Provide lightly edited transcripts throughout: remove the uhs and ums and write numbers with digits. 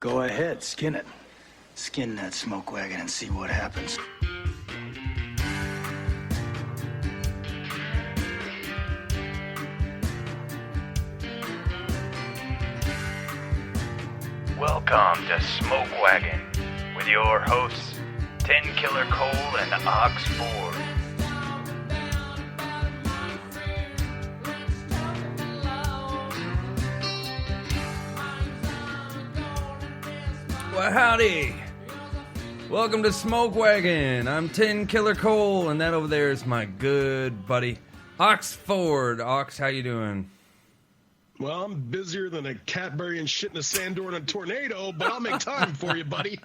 Go ahead, skin it. Skin that smoke wagon and see what happens. Welcome to Smoke Wagon with your hosts, 10 Killer Cole and Ox Ford. Well, howdy. Welcome to Smoke Wagon. I'm 10 Killer Cole, and that over there is my good buddy, Ox Ford. Ox, how you doing? Well, I'm busier than a cat burying shit in a sand door in a tornado, but I'll make time for you, buddy.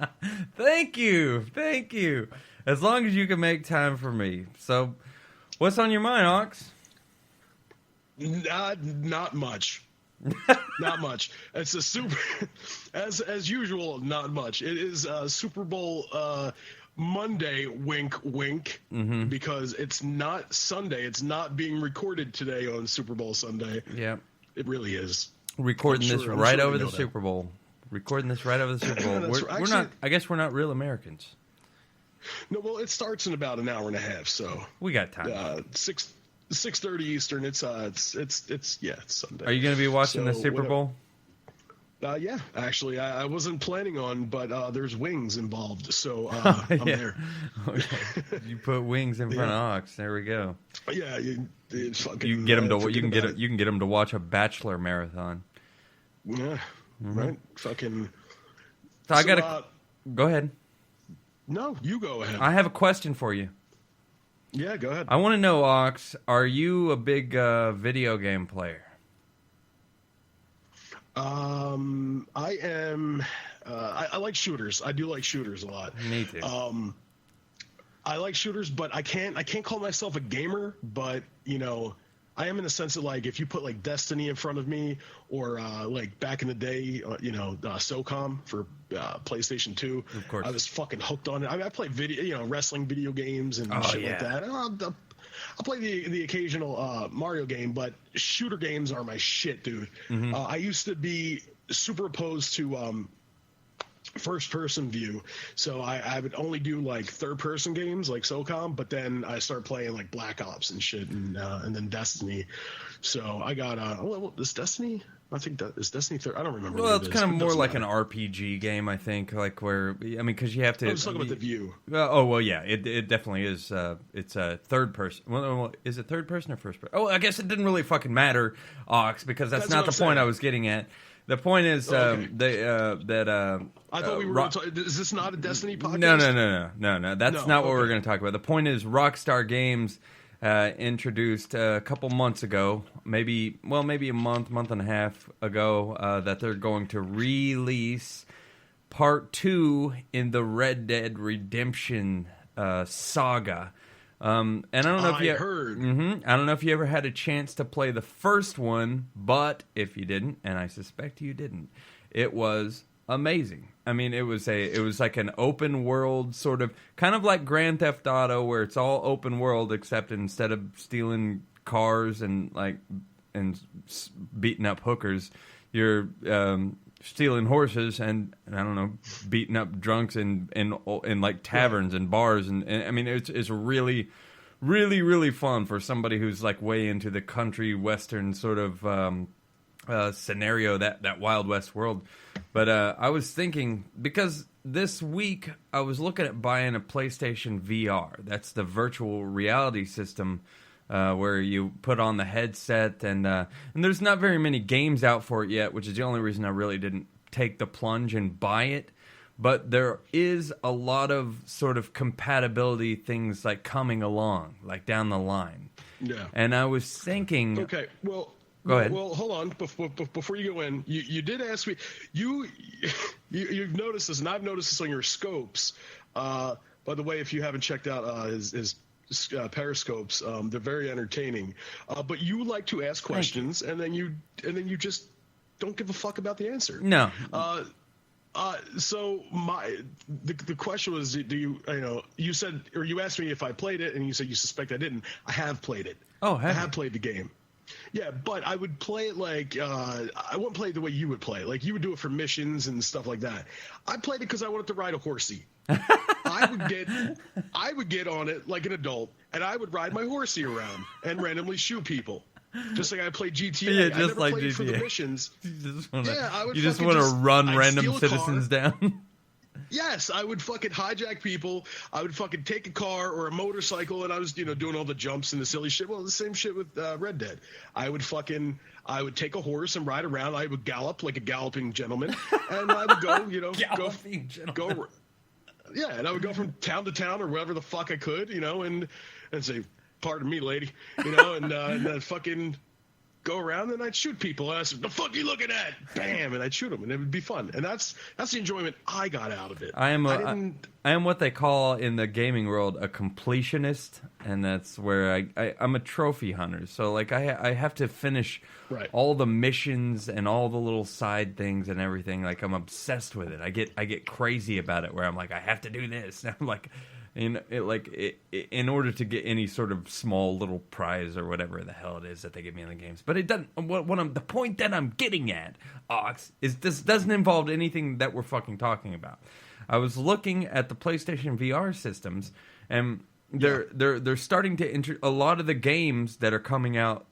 Thank you. Thank you. As long as you can make time for me. So, what's on your mind, Ox? Not much. Not much. It's a super, as usual, not much. It is Super Bowl Monday, wink, wink, because it's not Sunday. It's not being recorded today on Super Bowl Sunday. Yeah. It really is. Recording this right over the Super Bowl. Recording this right over the Super Bowl. We're not. I guess we're not real Americans. No, well, it starts in about an hour and a half, so we got time. 6:30 Eastern. It's Sunday. Are you going to be watching the Super Bowl? Yeah, actually, I wasn't planning on, but there's wings involved, so I'm there. Okay. You put wings in front of Ox. There we go. Yeah, you can get him to you can get him to watch a Bachelor marathon. Yeah, right. Fucking. So I gotta go ahead. No, you go ahead. I have a question for you. Yeah, go ahead. I want to know, Ox, are you a big video game player? I am. I like shooters. I do like shooters a lot. Me too. I like shooters, but I can't call myself a gamer. But you know, I am in the sense that like if you put like Destiny in front of me, or like back in the day, SOCOM for PlayStation 2. Of course. I was fucking hooked on it. I mean, I play wrestling video games and shit like that. I'll play the occasional Mario game, but shooter games are my shit, dude. I used to be super opposed to first-person view, so I would only do like third-person games like SOCOM, but then I started playing like Black Ops and shit, and then Destiny. So I got this Destiny. I think that is Destiny 3. I don't remember. Well, it's kind of more like an RPG game, I think. Like where because you have to. I was talking about the view. Yeah, it definitely is. It's a third person. Well, is it third person or first person? Oh, I guess it didn't really fucking matter, Ox, because that's not the point I was getting at. The point is okay. I thought we were. Is this not a Destiny podcast? No. That's not what we're going to talk about. The point is Rockstar Games introduced a couple months ago, maybe a month and a half ago, that they're going to release Part 2 in the Red Dead Redemption saga. And I don't know if you heard. I don't know if you ever had a chance to play the first one, but if you didn't, and I suspect you didn't, it was amazing. I mean, it was like an open world sort of, kind of like Grand Theft Auto, where it's all open world, except instead of stealing cars and beating up hookers, you're stealing horses and I don't know, beating up drunks in like taverns and bars and I mean it's really, really, really fun for somebody who's like way into the country western sort of scenario, that Wild West world. But I was thinking, because this week I was looking at buying a PlayStation VR. That's the virtual reality system where you put on the headset, and there's not very many games out for it yet, which is the only reason I really didn't take the plunge and buy it. But there is a lot of sort of compatibility things like coming along, like down the line. Yeah. And I was thinking... Okay, well... Go ahead. Well, hold on. Before you go in, you did ask me. You've noticed this, and I've noticed this on your scopes. By the way, if you haven't checked out his periscopes, they're very entertaining. But you like to ask questions, and then you just don't give a fuck about the answer. No. So the question was, do you said, or you asked me if I played it, and you said you suspect I didn't. I have played it. Oh, I have played the game. Yeah, but I would play it like I wouldn't play it the way you would play it. Like you would do it for missions and stuff like that. I played it because I wanted to ride a horsey. I would get on it like an adult, and I would ride my horsey around and randomly shoot people. Just like I played GTA. Yeah, I just never like played GTA. for the missions. You just want to run I'd random steal a citizens car. down. Yes, I would fucking hijack people. I would fucking take a car or a motorcycle, and I was, doing all the jumps and the silly shit. Well, the same shit with Red Dead. I would take a horse and ride around. I would gallop like a galloping gentleman, and I would go, Galloping gentleman. Yeah, and I would go from town to town or wherever the fuck I could, and say, "Pardon me, lady," and then fucking go around and I'd shoot people. And I said, "The fuck you looking at?" Bam, and I'd shoot them, and it would be fun. And that's the enjoyment I got out of it. I am what they call in the gaming world a completionist, and that's where I'm a trophy hunter. So like I have to finish all the missions and all the little side things and everything. Like I'm obsessed with it. I get crazy about it. Where I'm like I have to do this. And I'm like. In order to get any sort of small little prize or whatever the hell it is that they give me in the games, but it doesn't. The point that I'm getting at, Ox, is this doesn't involve anything that we're fucking talking about. I was looking at the PlayStation VR systems, and they're starting to a lot of the games that are coming out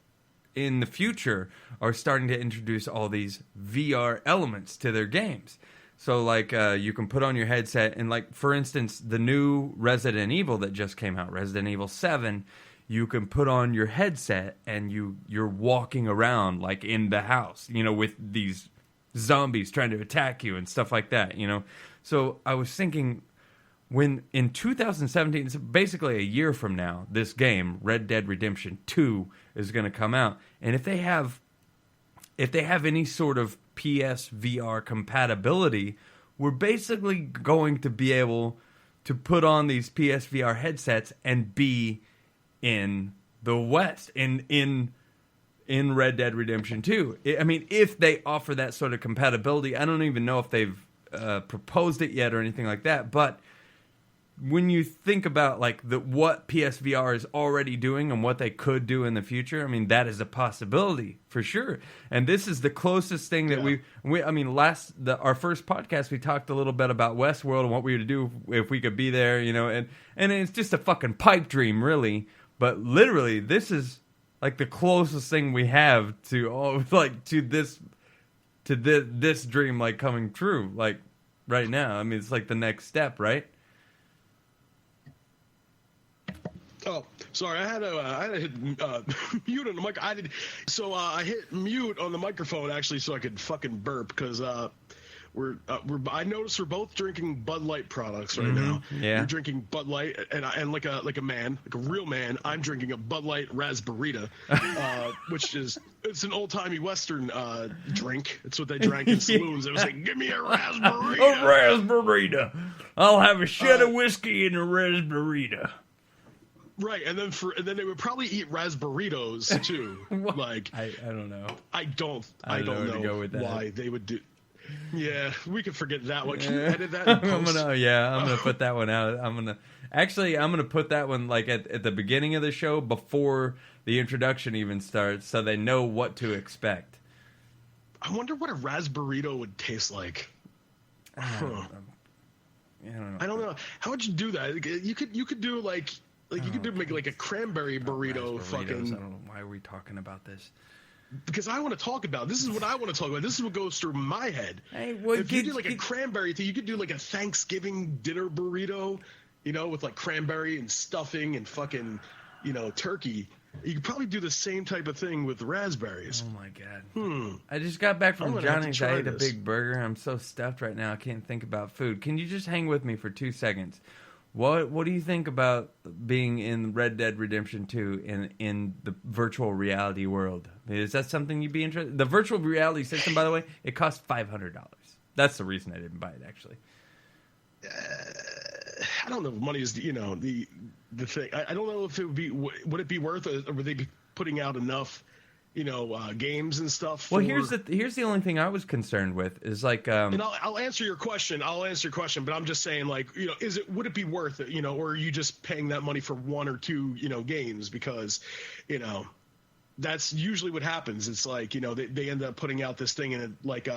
in the future are starting to introduce all these VR elements to their games. So, like, you can put on your headset, and, like, for instance, the new Resident Evil that just came out, Resident Evil 7, you can put on your headset, and you're walking around, like, in the house, with these zombies trying to attack you and stuff like that, So, I was thinking, when in 2017, it's basically a year from now, this game, Red Dead Redemption 2, is going to come out. And if they have any sort of PSVR compatibility, we're basically going to be able to put on these PSVR headsets and be in the West, in Red Dead Redemption 2. I mean, if they offer that sort of compatibility, I don't even know if they've proposed it yet or anything like that, but when you think about like what PSVR is already doing and what they could do in the future, I mean that is a possibility for sure. And this is the closest thing that our first podcast we talked a little bit about Westworld and what we would do if we could be there, and it's just a fucking pipe dream, really. But literally, this is like the closest thing we have to this dream like coming true, like right now. I mean, it's like the next step, right? Oh, sorry. I had to hit mute on the mic. I hit mute on the microphone actually, so I could fucking burp because I noticed we're both drinking Bud Light products right now. Yeah. You're drinking Bud Light, and like a man, like a real man, I'm drinking a Bud Light Raspberita, which it's an old timey Western drink. It's what they drank in saloons. It was like, give me a Raspberita. A Raspberita. I'll have a shot of whiskey in a Raspberita. Right, and then they would probably eat Raspberritos too. Like I don't know. I don't know know why they would do. Yeah, we can forget that one. Can you edit that? I'm gonna put that one out. I'm gonna put that one like at the beginning of the show before the introduction even starts, so they know what to expect. I wonder what a Raspberito would taste like. I don't know. How would you do that? You could do like you could make like a cranberry burrito. Fucking. I don't know why are we talking about this. Because I want to talk about this is what I want to talk about. This is what goes through my head. Hey, well, if you do like a cranberry thing, you could do like a Thanksgiving dinner burrito, with like cranberry and stuffing and fucking, turkey. You could probably do the same type of thing with raspberries. Oh my god. I just got back from Johnny's. I ate a big burger. I'm so stuffed right now. I can't think about food. Can you just hang with me for 2 seconds? What do you think about being in Red Dead Redemption 2 in the virtual reality world? Is that something you'd be interested in? The virtual reality system, by the way, it costs $500. That's the reason I didn't buy it, actually. I don't know if money is, the thing. I don't know if it would it be worth it, or would they be putting out enough, games and stuff? Well, here's the only thing I was concerned with is like. And I'll answer your question. But I'm just saying, like, would it be worth it? Or are you just paying that money for one or two, games because, that's usually what happens. It's like, they end up putting out this thing, and like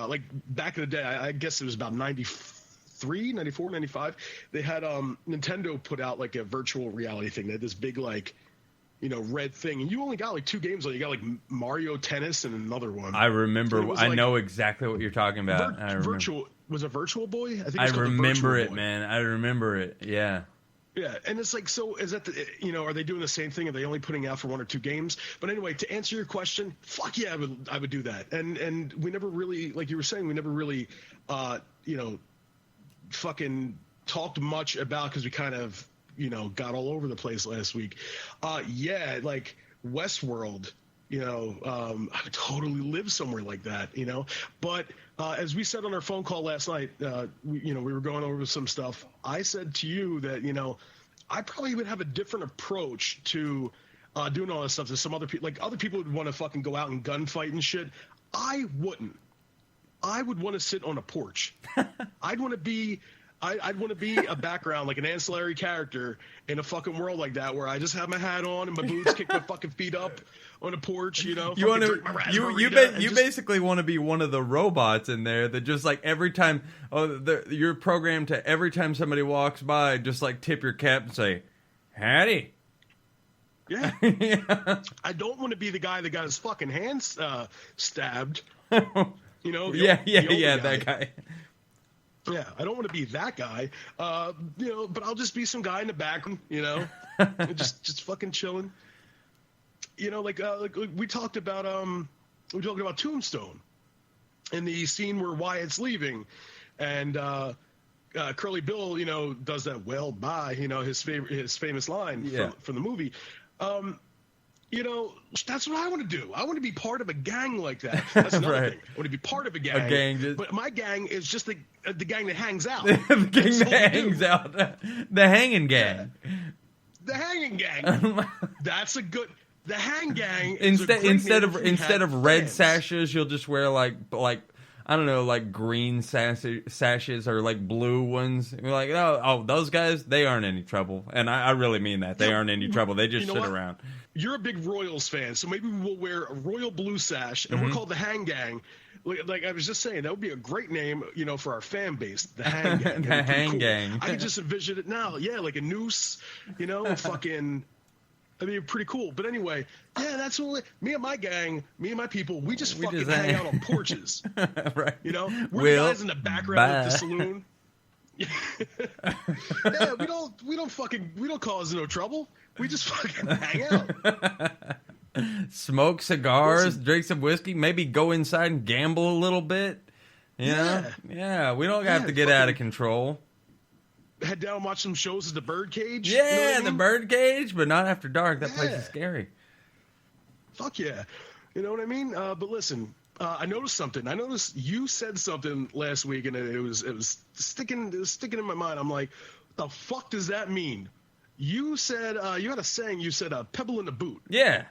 back in the day, I guess it was about 93, 94, 95. They had Nintendo put out like a virtual reality thing. They had this big like, red thing, and you only got like 2 games. Like you got like Mario Tennis and another one. I remember. So I know exactly what you're talking about. Virtual was a Virtual Boy. I think I remember it, Boy. man. I remember it. Yeah. Yeah, and it's like, so is that are they doing the same thing? Are they only putting out for 1 or 2 games? But anyway, to answer your question, fuck yeah, I would do that. And we never really, like you were saying, we never really, fucking talked much about, because we kind of, got all over the place last week. Yeah, like Westworld. I would totally live somewhere like that, But as we said on our phone call last night, we were going over some stuff. I said to you that, I probably would have a different approach to doing all this stuff than some other people. Like other people would want to fucking go out and gunfight and shit. I wouldn't. I would want to sit on a porch. I'd want to be a background, like an ancillary character in a fucking world like that, where I just have my hat on and my boots, kick my fucking feet up on a porch, You want to? You basically want to be one of the robots in there that just like every time, you're programmed to every time somebody walks by, just like tip your cap and say, "Howdy." Yeah. Yeah. I don't want to be the guy that got his fucking hands stabbed. Yeah, guy. that guy. Yeah, I don't want to be that guy, but I'll just be some guy in the background, just fucking chilling. Like we talked about Tombstone, and the scene where Wyatt's leaving, and Curly Bill, does that "well, bye," his famous line from the movie. That's what I want to do. I want to be part of a gang like that. That's another Right. thing. I want to be part of a gang. But my gang is just the gang that hangs out. The gang that hangs out. The hanging gang. Yeah. The hanging gang. That's a good. The hang gang. Is Instead of red fans. sashes, you'll just wear like I don't know, like green sashes or like blue ones. You're like, oh, those guys, they aren't any trouble. And I really mean that. They aren't any trouble. They just sit around. You're a big Royals fan, so maybe we'll wear a royal blue sash, and we're called the Hang Gang. Like I was just saying, that would be a great name, for our fan base, the Hang Gang. The Hang cool. Gang. I can just envision it now. Yeah, like a noose, fucking. I mean, pretty cool. But anyway, yeah, that's what me and my gang, me and my people, we just hang out on porches. Right. We're the guys in the background of the saloon. Yeah, we don't cause no trouble. We just fucking hang out. Smoke cigars, drink some whiskey, maybe go inside and gamble a little bit. Yeah, we don't have to get out of control. Head down and watch some shows at the Birdcage. Yeah, the Birdcage, but not after dark. That place is scary. Fuck yeah. You know what I mean? But listen, I noticed something. I noticed you said something last week, and it was sticking in my mind. I'm like, what the fuck does that mean? You said you had a saying. You said a pebble in the boot. Yeah.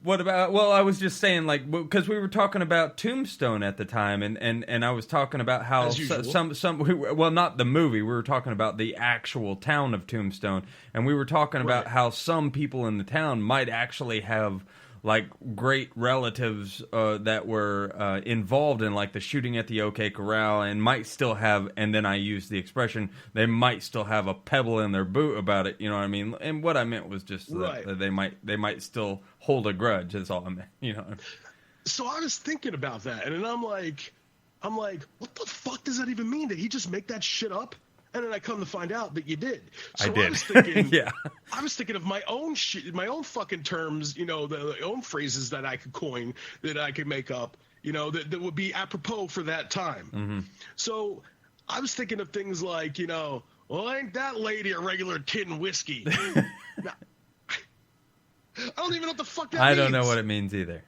What about? Well, I was just saying, like, because we were talking about Tombstone at the time, and I was talking about how well, not the movie. We were talking about the actual town of Tombstone, and we were talking about how some people in the town might actually have like great relatives that were involved in like the shooting at the OK Corral, and might still have. And then I used the expression, they might still have a pebble in their boot about it. You know what I mean? And what I meant was just that they might still hold a grudge. That's all I meant. So I was thinking about that, and then I'm like, what the fuck does that even mean? Did he just make that shit up? And then I come to find out that you did. So I was thinking, I was thinking of my own shit, my own fucking terms, the own phrases that I could coin, that I could make up, that would be apropos for that time. Mm-hmm. So I was thinking of things like, well, ain't that lady a regular tin whiskey? Now, I don't even know what the fuck that means. I don't know what it means either.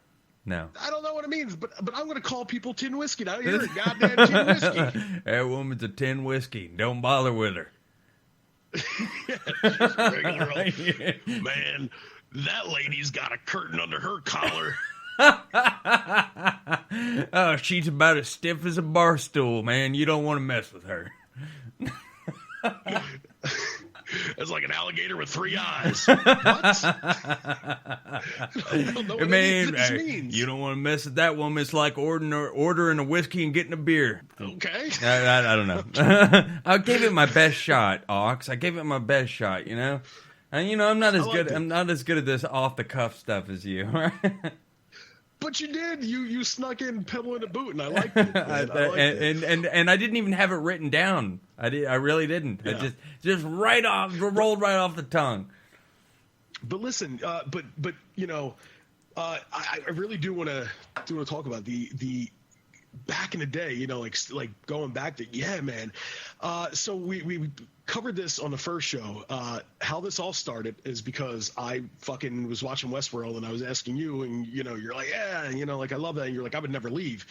No. I don't know what it means, but I'm going to call people tin whiskey now. You're a goddamn tin whiskey. That woman's a tin whiskey. Don't bother with her. Just regular old, man, that lady's got a curtain under her collar. Oh, she's about as stiff as a bar stool, man. You don't want to mess with her. It's like an alligator with 3 eyes. What? I don't know what any of this means. You don't want to mess with that woman. It's like ordering a whiskey and getting a beer. Okay. I don't know. I gave it my best shot, Ox. I gave it my best shot, you know? And, you know, I'm not as good. I'm not as good at this off-the-cuff stuff as you. But you did. You snuck in Pebble in a Boot, and I liked it. And I didn't even have it written down. I really didn't. Yeah. It just rolled right off the tongue. But listen, but you know, I really do want to talk about the back in the day. You know, like going back to man. So we covered this on the first show. How this all started is because I fucking was watching Westworld and I was asking you, and you know, you're like, yeah, you know, like I love that. And you're like, I would never leave.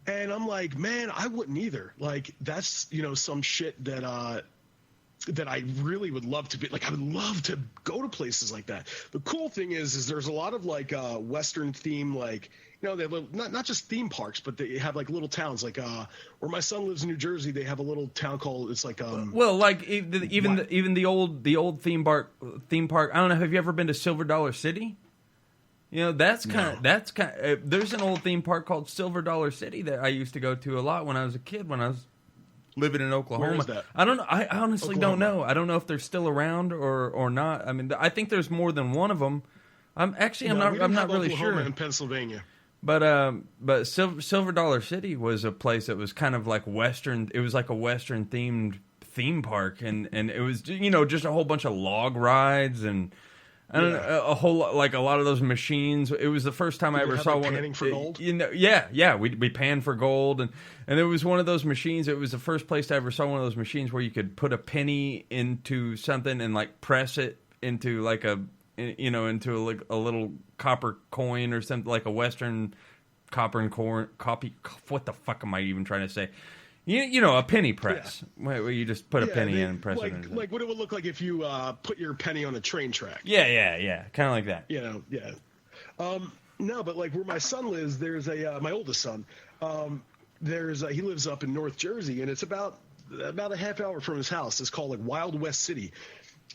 And I'm like, man, I wouldn't either. Like that's, you know, some shit that I really would love to be like. I would love to go to places like that. The cool thing is there's a lot of like Western theme, like, you know, they have not just theme parks, but they have like little towns. Like where my son lives in New Jersey, they have a little town called, it's like well, like even the old theme park. I don't know. Have you ever been to Silver Dollar City? You know, that's kind of there's an old theme park called Silver Dollar City that I used to go to a lot when I was a kid, when I was living in Oklahoma. Where is that? I don't know. I honestly Oklahoma. don't know. I don't know if they're still around or not. I mean, I think there's more than one of them. I'm not really Oklahoma sure. In Pennsylvania. But Silver Dollar City was a place that was kind of like Western. It was like a Western themed theme park, and it was, you know, just a whole bunch of log rides and I don't know, a whole lot, like a lot of those machines. It was the first time I ever saw one. Panning for gold? You know, yeah, we panned for gold, and it was one of those machines. It was the first place I ever saw one of those machines where you could put a penny into something and like press it into like into a little copper coin or something, like a Western copper and copy. What the fuck am I even trying to say? You know, a penny press, where you just put a penny in and press it in. Like what it would look like if you put your penny on a train track. Yeah, kind of like that. You know, yeah. No, but like where my son lives, there's my oldest son. He lives up in North Jersey, and it's about a half hour from his house. It's called like Wild West City,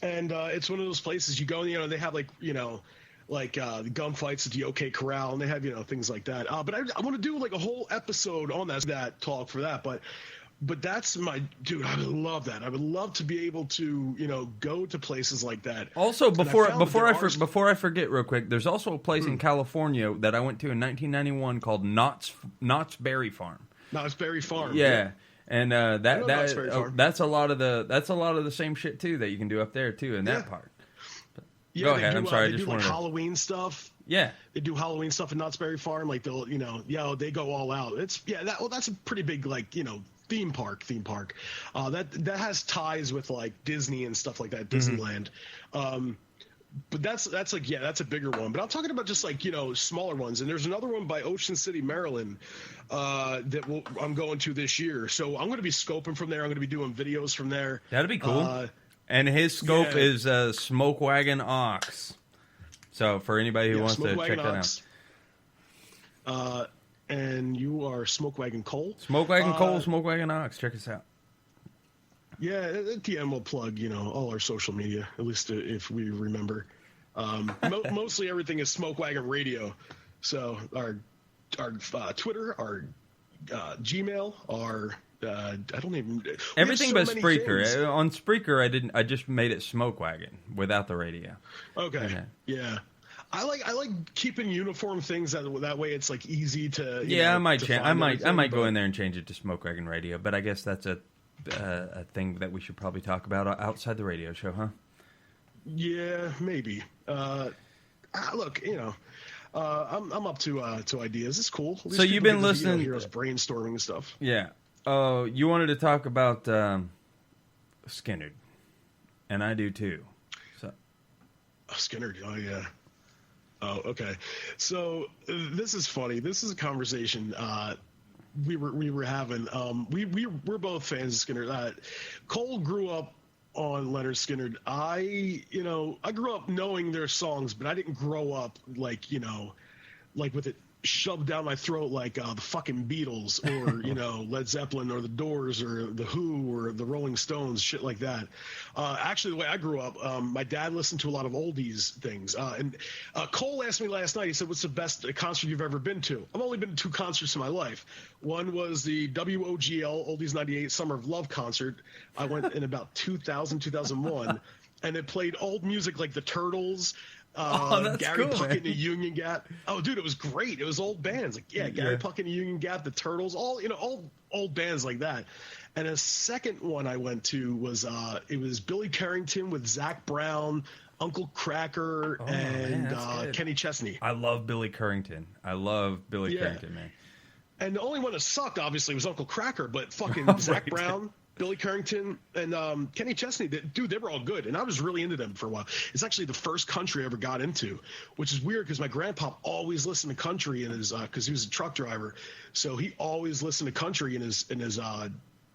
and it's one of those places you go. You know, they have like, you know, like the gunfights at the OK Corral, and they have, you know, things like that. But I want to do like a whole episode on that talk for that. But that's my dude. I would love that. I would love to be able to, you know, go to places like that. Also, before I forget real quick, there's also a place in California that I went to in 1991 called Knott's Berry Farm. Knott's Berry Farm. Yeah. And that's a lot of the same shit too that you can do up there too in that part. Yeah, go ahead. I'm sorry. They do like Halloween stuff. Yeah, they do Halloween stuff in Knott's Berry Farm. Like they'll, you know, they go all out. That's a pretty big, like, you know, theme park. That has ties with like Disney and stuff like that, Disneyland. But that's like, that's a bigger one. But I'm talking about just like, you know, smaller ones. And there's another one by Ocean City, Maryland, that I'm going to this year. So I'm going to be scoping from there. I'm going to be doing videos from there. That'd be cool. And his scope is Smoke Wagon Ox. So for anybody who wants to check that out. And you are Smoke Wagon Cole? Smoke Wagon Cole, Smoke Wagon Ox. Check us out. Yeah, at the end we'll plug, you know, all our social media, at least if we remember. Mostly everything is Smoke Wagon Radio. So our Twitter, our Gmail, our... I don't even. Everything but Spreaker. Things. On Spreaker, I just made it Smoke Wagon without the radio. Okay. Yeah. I like keeping uniform things that way. It's like easy to. I might go in there and change it to Smoke Wagon Radio. But I guess that's a thing that we should probably talk about outside the radio show, huh? Yeah, maybe. Look, you know. I'm up to ideas. It's cool. So you've been listening. Heroes brainstorming and stuff. Yeah. You wanted to talk about Skynyrd, and I do too. So, Skynyrd, oh yeah. Oh, okay. So this is funny. This is a conversation we were having. We're both fans of Skynyrd. Cole grew up on Leonard Skynyrd. I grew up knowing their songs, but I didn't grow up like with it shoved down my throat like the fucking Beatles or Led Zeppelin or the Doors or the Who or the Rolling Stones, shit like that. Actually, the way I grew up, my dad listened to a lot of oldies things. And Cole asked me last night, he said, what's the best concert you've ever been to? I've only been to 2 concerts in my life. One was the WOGL Oldies 98 Summer of Love concert. I went in about 2000, 2001, and it played old music like the Turtles, that's Gary cool, Puckett man. and the Union Gap. Oh, dude, it was great. It was old bands. Like, Gary Puckett and the Union Gap, the Turtles, all old bands like that. And a second one I went to was it was Billy Carrington with Zach Brown, Uncle Cracker, and Kenny Chesney. I love Billy Currington. Currington, man. And the only one that sucked, obviously, was Uncle Cracker, but fucking Zach Brown, Billy Carrington, and Kenny Chesney, dude, they were all good. And I was really into them for a while. It's actually the first country I ever got into, which is weird because my grandpa always listened to country in his because he was a truck driver. So he always listened to country in his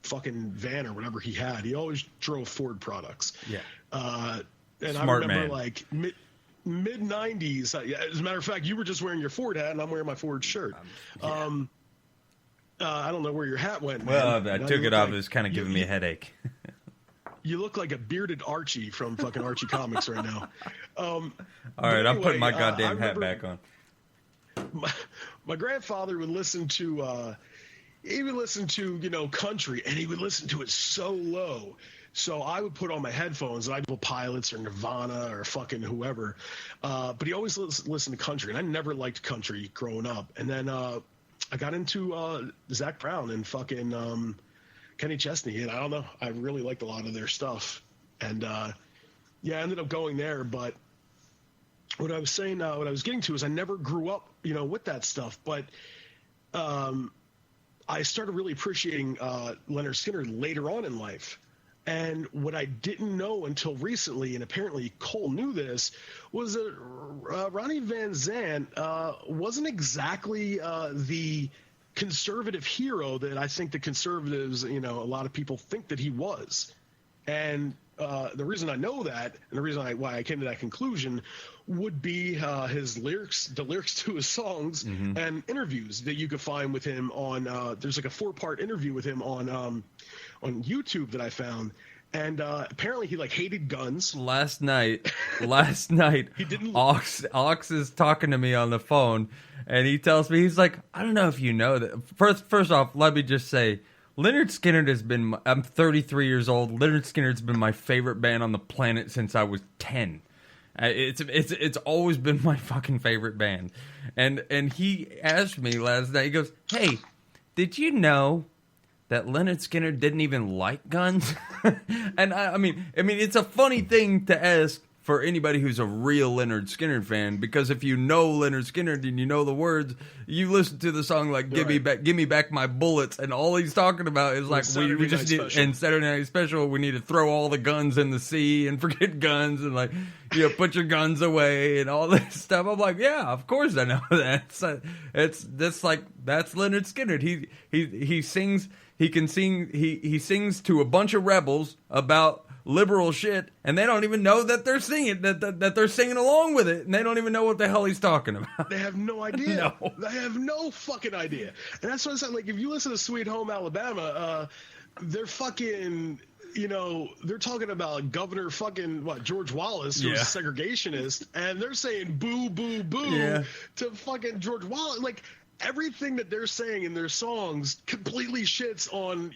fucking van or whatever he had. He always drove Ford products. Yeah. And Smart I remember man. like mid 90s. As a matter of fact, you were just wearing your Ford hat and I'm wearing my Ford shirt. I don't know where your hat went. Well, man. I took it off. It was kind of giving me a headache. You look like a bearded Archie from fucking Archie Comics right now. All right, I'm putting my goddamn I hat remember back on. My grandfather would listen to country, and he would listen to it so low. So I would put on my headphones, and I'd put Pilots or Nirvana or fucking whoever. But he always listened to country, and I never liked country growing up. And then I got into Zach Brown and fucking Kenny Chesney, and I don't know, I really liked a lot of their stuff. And I ended up going there. But what I was saying, what I was getting to is I never grew up, with that stuff. But I started really appreciating Leonard Skinner later on in life. And what I didn't know until recently, and apparently Cole knew this, was that Ronnie Van Zant wasn't exactly the conservative hero that I think the conservatives, a lot of people think that he was. And the reason I know that, and the reason why I came to that conclusion, would be his lyrics, the lyrics to his songs, and interviews that you could find with him on. There's like a 4-part interview with him on YouTube that I found, and apparently he hated guns. Last night, he didn't. Ox is talking to me on the phone, and he tells me, he's like, I don't know if you know that. First off, let me just say, Leonard Skinner has been. I'm 33 years old. Leonard Skinner's been my favorite band on the planet since I was 10. It's always been my fucking favorite band. And he asked me last night. He goes, "Hey, did you know that Leonard Skinner didn't even like guns?" And I mean, it's a funny thing to ask for anybody who's a real Leonard Skinner fan, because if you know Leonard Skinner and you know the words, you listen to the song like "Give me back my bullets," and all he's talking about is like we just need, in Saturday Night Special, we need to throw all the guns in the sea and forget guns and put your guns away and all this stuff. I'm like, yeah, of course I know that. That's Leonard Skinner. He sings. He can sing. He sings to a bunch of rebels about liberal shit, and they don't even know that they're singing that they're singing along with it, and they don't even know what the hell he's talking about. They have no idea. No. They have no fucking idea. And that's what I said. Like, if you listen to Sweet Home Alabama, they're fucking. They're talking about Governor fucking George Wallace, who's a segregationist, and they're saying boo, boo, boo to fucking George Wallace. Like, everything that they're saying in their songs completely shits on,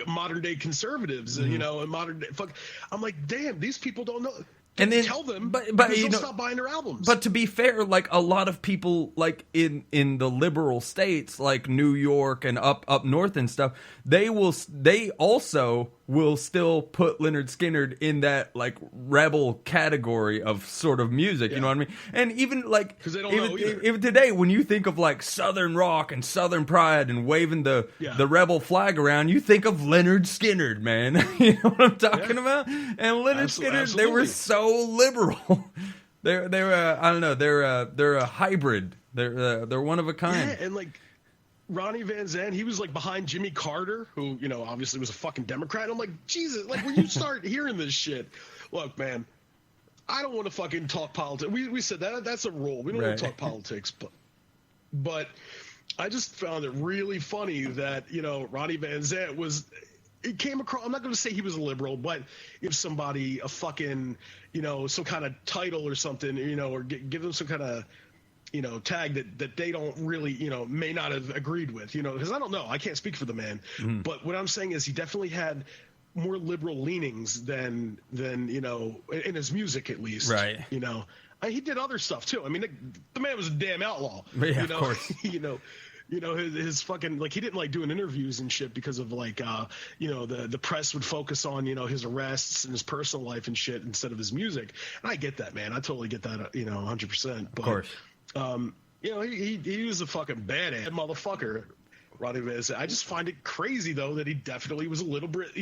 modern day conservatives, and modern day fuck. I'm like, damn, these people don't know. And then tell them, but they'll stop buying their albums. But to be fair, a lot of people, in the liberal states, like New York and up north and stuff, they also will still put Leonard Skinner in that rebel category of sort of music. You know what I mean? And even because they don't know either. Even today, when you think of Southern rock and Southern pride and waving the rebel flag around, you think of Leonard Skinner, man. You know what I'm talking about? And Leonard Skinner, they were so liberal. They're I don't know. They're a hybrid. They're one of a kind. Yeah, and Ronnie Van Zant, he was behind Jimmy Carter, who obviously was a fucking Democrat. I'm like, Jesus, when you start hearing this shit, look, man, I don't want to fucking talk politics. We said that's a rule. We don't want to talk politics, But I just found it really funny that, Ronnie Van Zant it came across, I'm not going to say he was a liberal, but if somebody a fucking, some kind of title or something, or give them some kind of, tag that they don't really, may not have agreed with, because I don't know. I can't speak for the man. But what I'm saying is he definitely had more liberal leanings than in his music, at least. Right. He did other stuff, too. I mean, the man was a damn outlaw. Yeah, of course. His fucking, like, he didn't like doing interviews and shit because of like, the press would focus on, his arrests and his personal life and shit instead of his music. And I get that, man. I totally get that, 100%. But, of course. He was a fucking badass motherfucker, Ronnie Van Zant. I just find it crazy though that he definitely was a little bit,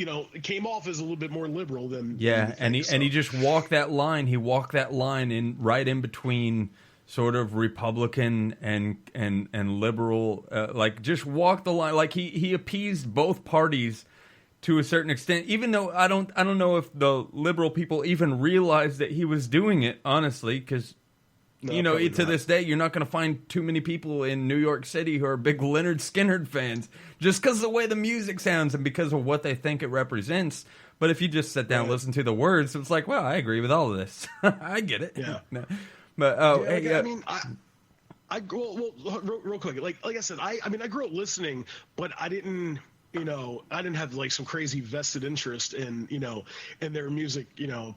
came off as a little bit more liberal than. Yeah, and he just walked that line. He walked that line right in between sort of Republican and liberal, like just walked the line. Like he appeased both parties to a certain extent, even though I don't know if the liberal people even realized that he was doing it, honestly, because. No, to this day, you're not going to find too many people in New York City who are big Lynyrd Skynyrd fans just because of the way the music sounds and because of what they think it represents. But if you just sit down and listen to the words, it's like, well, I agree with all of this. I get it. Yeah. No. But I mean, I grew real quick. Like I said, I grew up listening, but I didn't. I didn't have like some crazy vested interest in, in their music,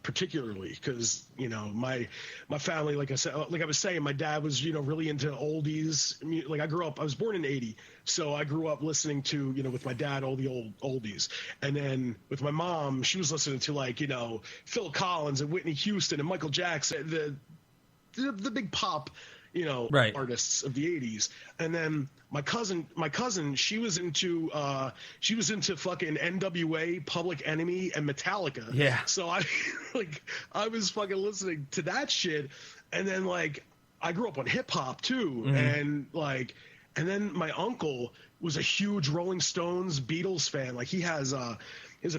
particularly because, my family, like I was saying, my dad was, really into oldies. Like I was born in 80. So I grew up listening to, with my dad, all the old oldies. And then with my mom, she was listening to like, Phil Collins and Whitney Houston and Michael Jackson, the big pop, right. artists of the 80s. And then my cousin, she was into fucking NWA, Public Enemy, and Metallica. Yeah. So I was fucking listening to that shit. And then like I grew up on hip hop too. And then my uncle was a huge Rolling Stones, Beatles fan. Like he has a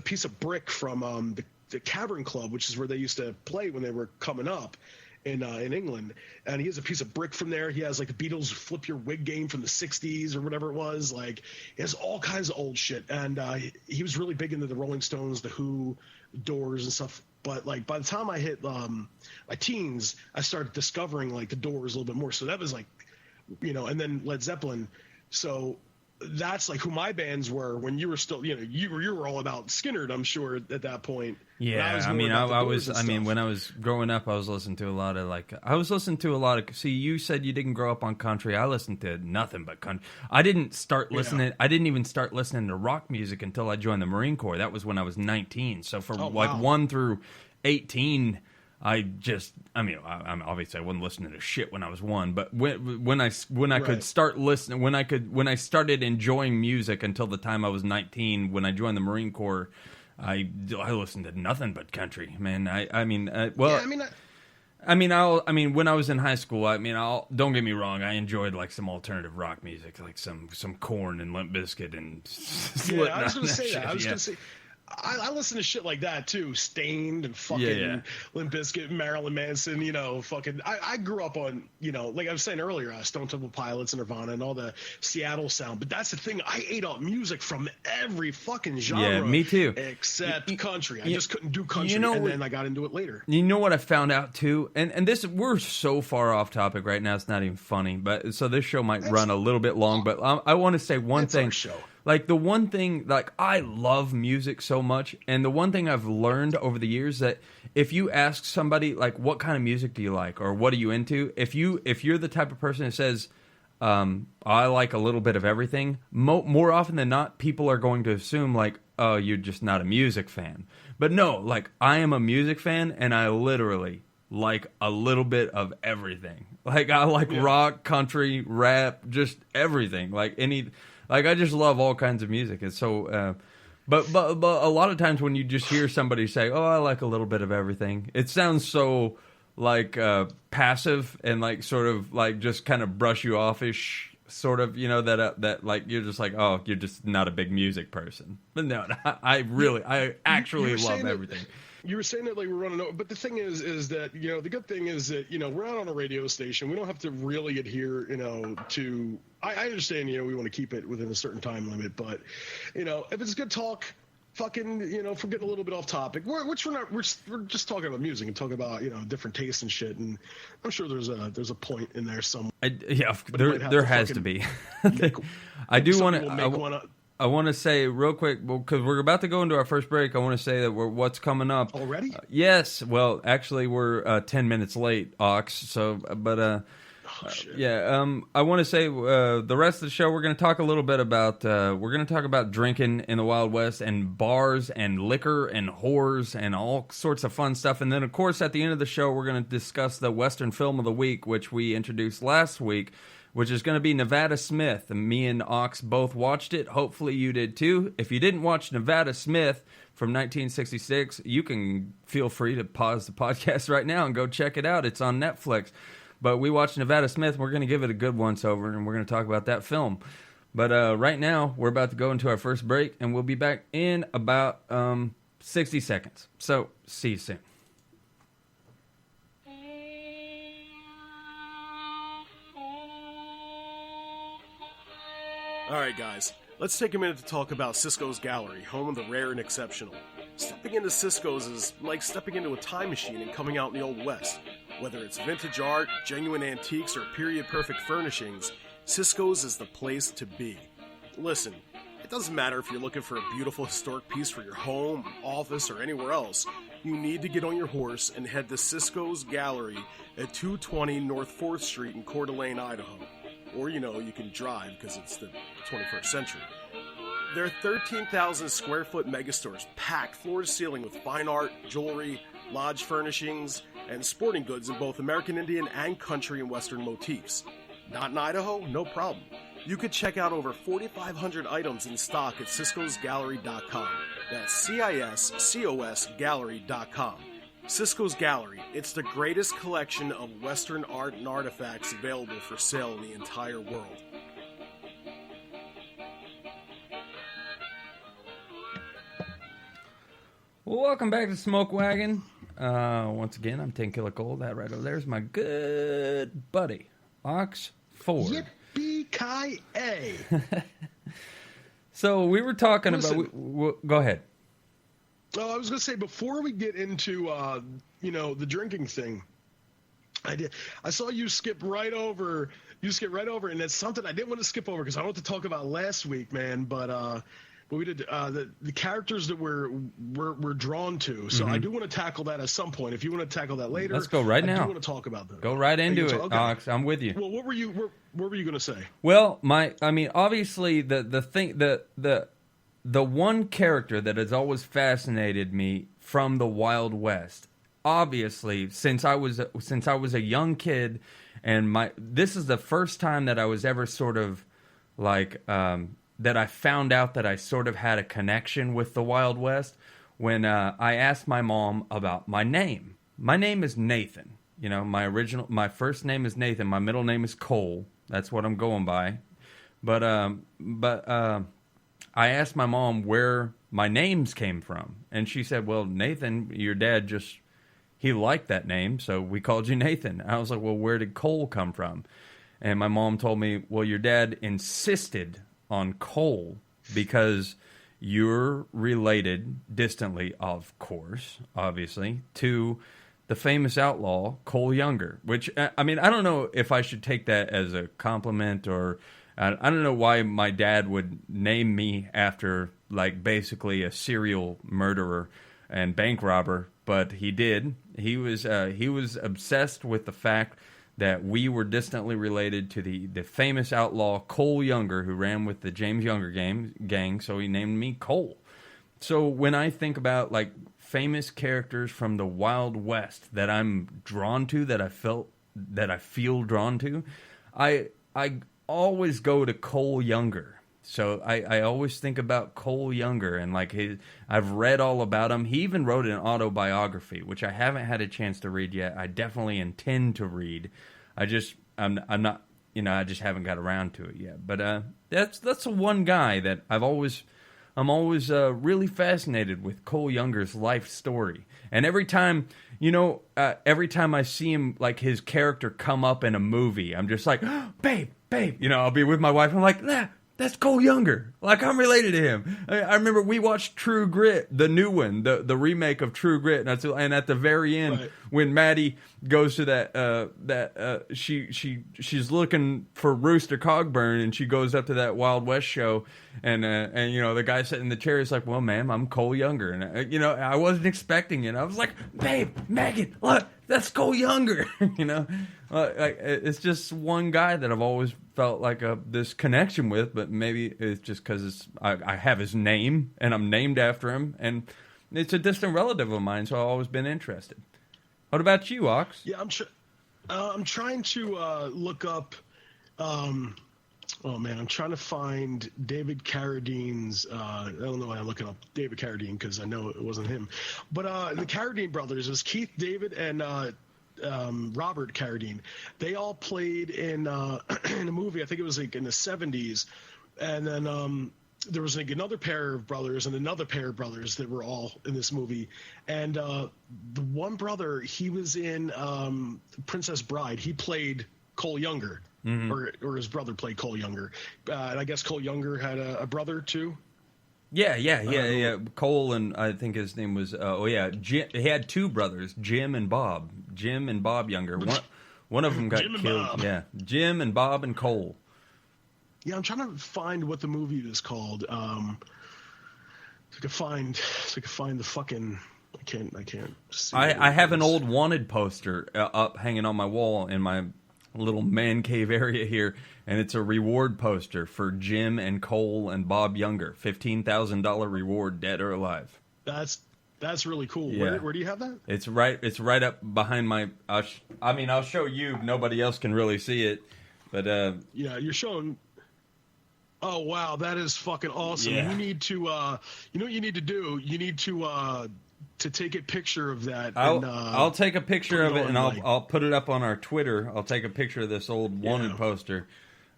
piece of brick from the Cavern Club, which is where they used to play when they were coming up in England, and he has a piece of brick from there. He has like the Beatles flip your wig game from the 60s or whatever it was. Like he has all kinds of old shit, and he was really big into the Rolling Stones, the Who, Doors and stuff. But like by the time I hit my teens, I started discovering like the Doors a little bit more. So that was like, and then Led Zeppelin. So that's like who my bands were when you were still, you were all about Skynyrd, I'm sure, at that point. Yeah, when I was growing up, I was listening to a lot of see, you said you didn't grow up on country. I listened to nothing but country. I didn't even start listening to rock music until I joined the Marine Corps. That was when I was 19. So for 1 through 18, obviously I wasn't listening to shit when I was 1, but when I could start listening, when I started enjoying music until the time I was 19, when I joined the Marine Corps, I listened to nothing but country, man. When I was in high school, don't get me wrong, I enjoyed like some alternative rock music, like some Korn and Limp Bizkit and Slipknot. I was going to say that. I was going to say. I listen to shit like that too, Stained and fucking Limp Bizkit, Marilyn Manson. Fucking. I grew up on like I was saying earlier, Stone Temple Pilots and Nirvana and all the Seattle sound. But that's the thing, I ate up music from every fucking genre. Yeah, me too. Except country. I just couldn't do country, and then I got into it later. You know what I found out too, and this, we're so far off topic right now, it's not even funny. But so this show might run a little bit long, but I want to say one thing. Our show. Like the one thing, like I love music so much, and the one thing I've learned over the years that if you ask somebody like what kind of music do you like or what are you into, if you're the type of person that says I like a little bit of everything, more often than not, people are going to assume like, oh, you're just not a music fan. But no, like I am a music fan, and I literally like a little bit of everything. Like I like rock, country, rap, just everything. Like I just love all kinds of music. It's so, but a lot of times when you just hear somebody say, "Oh, I like a little bit of everything," it sounds so like passive and like sort of like just kind of brush you offish, sort of, that like you're just like, oh, you're just not a big music person. But no, I actually love everything. You were saying that like we're running over, but the thing is that, you know, the good thing is that, you know, we're out on a radio station. We don't have to really adhere, you know, to, I understand, you know, we want to keep it within a certain time limit, but, you know, if it's good talk, fucking, you know, if we're getting a little bit off topic, we're just talking about music and talking about, you know, different tastes and shit. And I'm sure there's a point in there somewhere. There has to be. I do want to. I want to say real quick, because we're about to go into our first break. I want to say that what's coming up already. Yes, well, actually, we're 10 minutes late, Ox. So, but I want to say the rest of the show we're going to talk a little bit about drinking in the Wild West and bars and liquor and whores and all sorts of fun stuff. And then, of course, at the end of the show, we're going to discuss the Western Film of the Week, which we introduced last week, which is going to be Nevada Smith. And me and Ox both watched it. Hopefully you did too. If you didn't watch Nevada Smith from 1966, you can feel free to pause the podcast right now and go check it out. It's on Netflix. But we watched Nevada Smith. We're going to give it a good once-over, and we're going to talk about that film. But right now, we're about to go into our first break, and we'll be back in about 60 seconds. So, see you soon. All right, guys, let's take a minute to talk about Cisco's Gallery, home of the rare and exceptional. Stepping into Cisco's is like stepping into a time machine and coming out in the Old West. Whether it's vintage art, genuine antiques, or period-perfect furnishings, Cisco's is the place to be. Listen, it doesn't matter if you're looking for a beautiful historic piece for your home, office, or anywhere else. You need to get on your horse and head to Cisco's Gallery at 220 North 4th Street in Coeur d'Alene, Idaho. Or, you know, you can drive because it's the 21st century. Their 13,000 square foot megastores packed floor to ceiling with fine art, jewelry, lodge furnishings, and sporting goods in both American Indian and country and western motifs. Not in Idaho? No problem. You could check out over 4,500 items in stock at Cisco'sGallery.com. That's CISCOS Gallery.com. Cisco's Gallery. It's the greatest collection of Western art and artifacts available for sale in the entire world. Well, welcome back to Smoke Wagon. Once again, I'm 10 Killer Cole. That right over there is my good buddy, Ox Ford. Yippee-ki-yay. So we were talking about... go ahead. Oh, I was going to say, before we get into, the drinking thing, I saw you skip right over, and it's something I didn't want to skip over because I wanted to talk about last week, man, but we did the characters that we're drawn to. So I do want to tackle that at some point. If you want to tackle that later, let's go right now. I do want to talk about that. Go right into it, okay. Ox. I'm with you. Well, what were you going to say? Well, obviously the one character that has always fascinated me from the Wild West, obviously, since I was a young kid, and this is the first time that I was ever sort of like that I found out that I sort of had a connection with the Wild West when I asked my mom about my name. My name is Nathan. You know, my first name is Nathan. My middle name is Cole. That's what I'm going by. But I asked my mom where my names came from, and she said, well, Nathan, your dad he liked that name, so we called you Nathan. I was like, well, where did Cole come from? And my mom told me, well, your dad insisted on Cole because you're related distantly, of course, obviously, to the famous outlaw Cole Younger, which, I mean, I don't know if I should take that as a compliment or... I don't know why my dad would name me after, like, basically a serial murderer and bank robber, but he did. He was obsessed with the fact that we were distantly related to the famous outlaw Cole Younger, who ran with the James Younger gang, so he named me Cole. So when I think about, like, famous characters from the Wild West that I'm drawn to, that I feel drawn to, I always go to Cole Younger. So I always think about Cole Younger, and like I've read all about him. He even wrote an autobiography, which I haven't had a chance to read yet. I definitely intend to read. I'm not, I just haven't got around to it yet. But that's the one guy that I've always I'm always really fascinated with Cole Younger's life story. And every time, every time I see him, like his character come up in a movie, I'm just like, oh, babe. I'll be with my wife. I'm like, that's Cole Younger. Like, I'm related to him. I remember we watched True Grit, the new one, the remake of True Grit, and at the very end, right, when Maddie goes to she's looking for Rooster Cogburn, and she goes up to that Wild West show, and the guy sitting in the chair is like, well, ma'am, I'm Cole Younger, and I wasn't expecting it. I was like, babe, Megan, look, that's Cole Younger. It's just one guy that I've always felt like this connection with, but maybe it's just because I have his name and I'm named after him, and it's a distant relative of mine, so I've always been interested. What about you, Ox? Yeah, I'm trying to look up. I'm trying to find David Carradine's. I don't know why I'm looking up David Carradine because I know it wasn't him, but the Carradine brothers was Keith David and Robert Carradine. They all played in in a movie. I think it was like in the 70s, and then there was like another pair of brothers and another pair of brothers that were all in this movie. And the one brother, he was in Princess Bride. He played Cole Younger, or his brother played Cole Younger. And I guess Cole Younger had a brother too. Yeah. Cole, and I think his name was Jim. He had two brothers, Jim and Bob Younger. One of them got Jim and killed. Bob. Yeah, Jim and Bob and Cole. Yeah, I'm trying to find what the movie is called. So I could find the fucking. I can't. See I have an old Wanted poster up hanging on my wall in my little man cave area here, and it's a reward poster for Jim and Cole and Bob Younger. $15,000 reward, dead or alive. That's really cool. Yeah. Where do you have that? It's right up behind my. I'll show you. Nobody else can really see it, but yeah, you're showing. Oh wow, that is fucking awesome. Yeah. You need to you know what you need to do? You need to take a picture of that. I'll take a picture of it, and like, I'll put it up on our Twitter. I'll take a picture of this old Wanted poster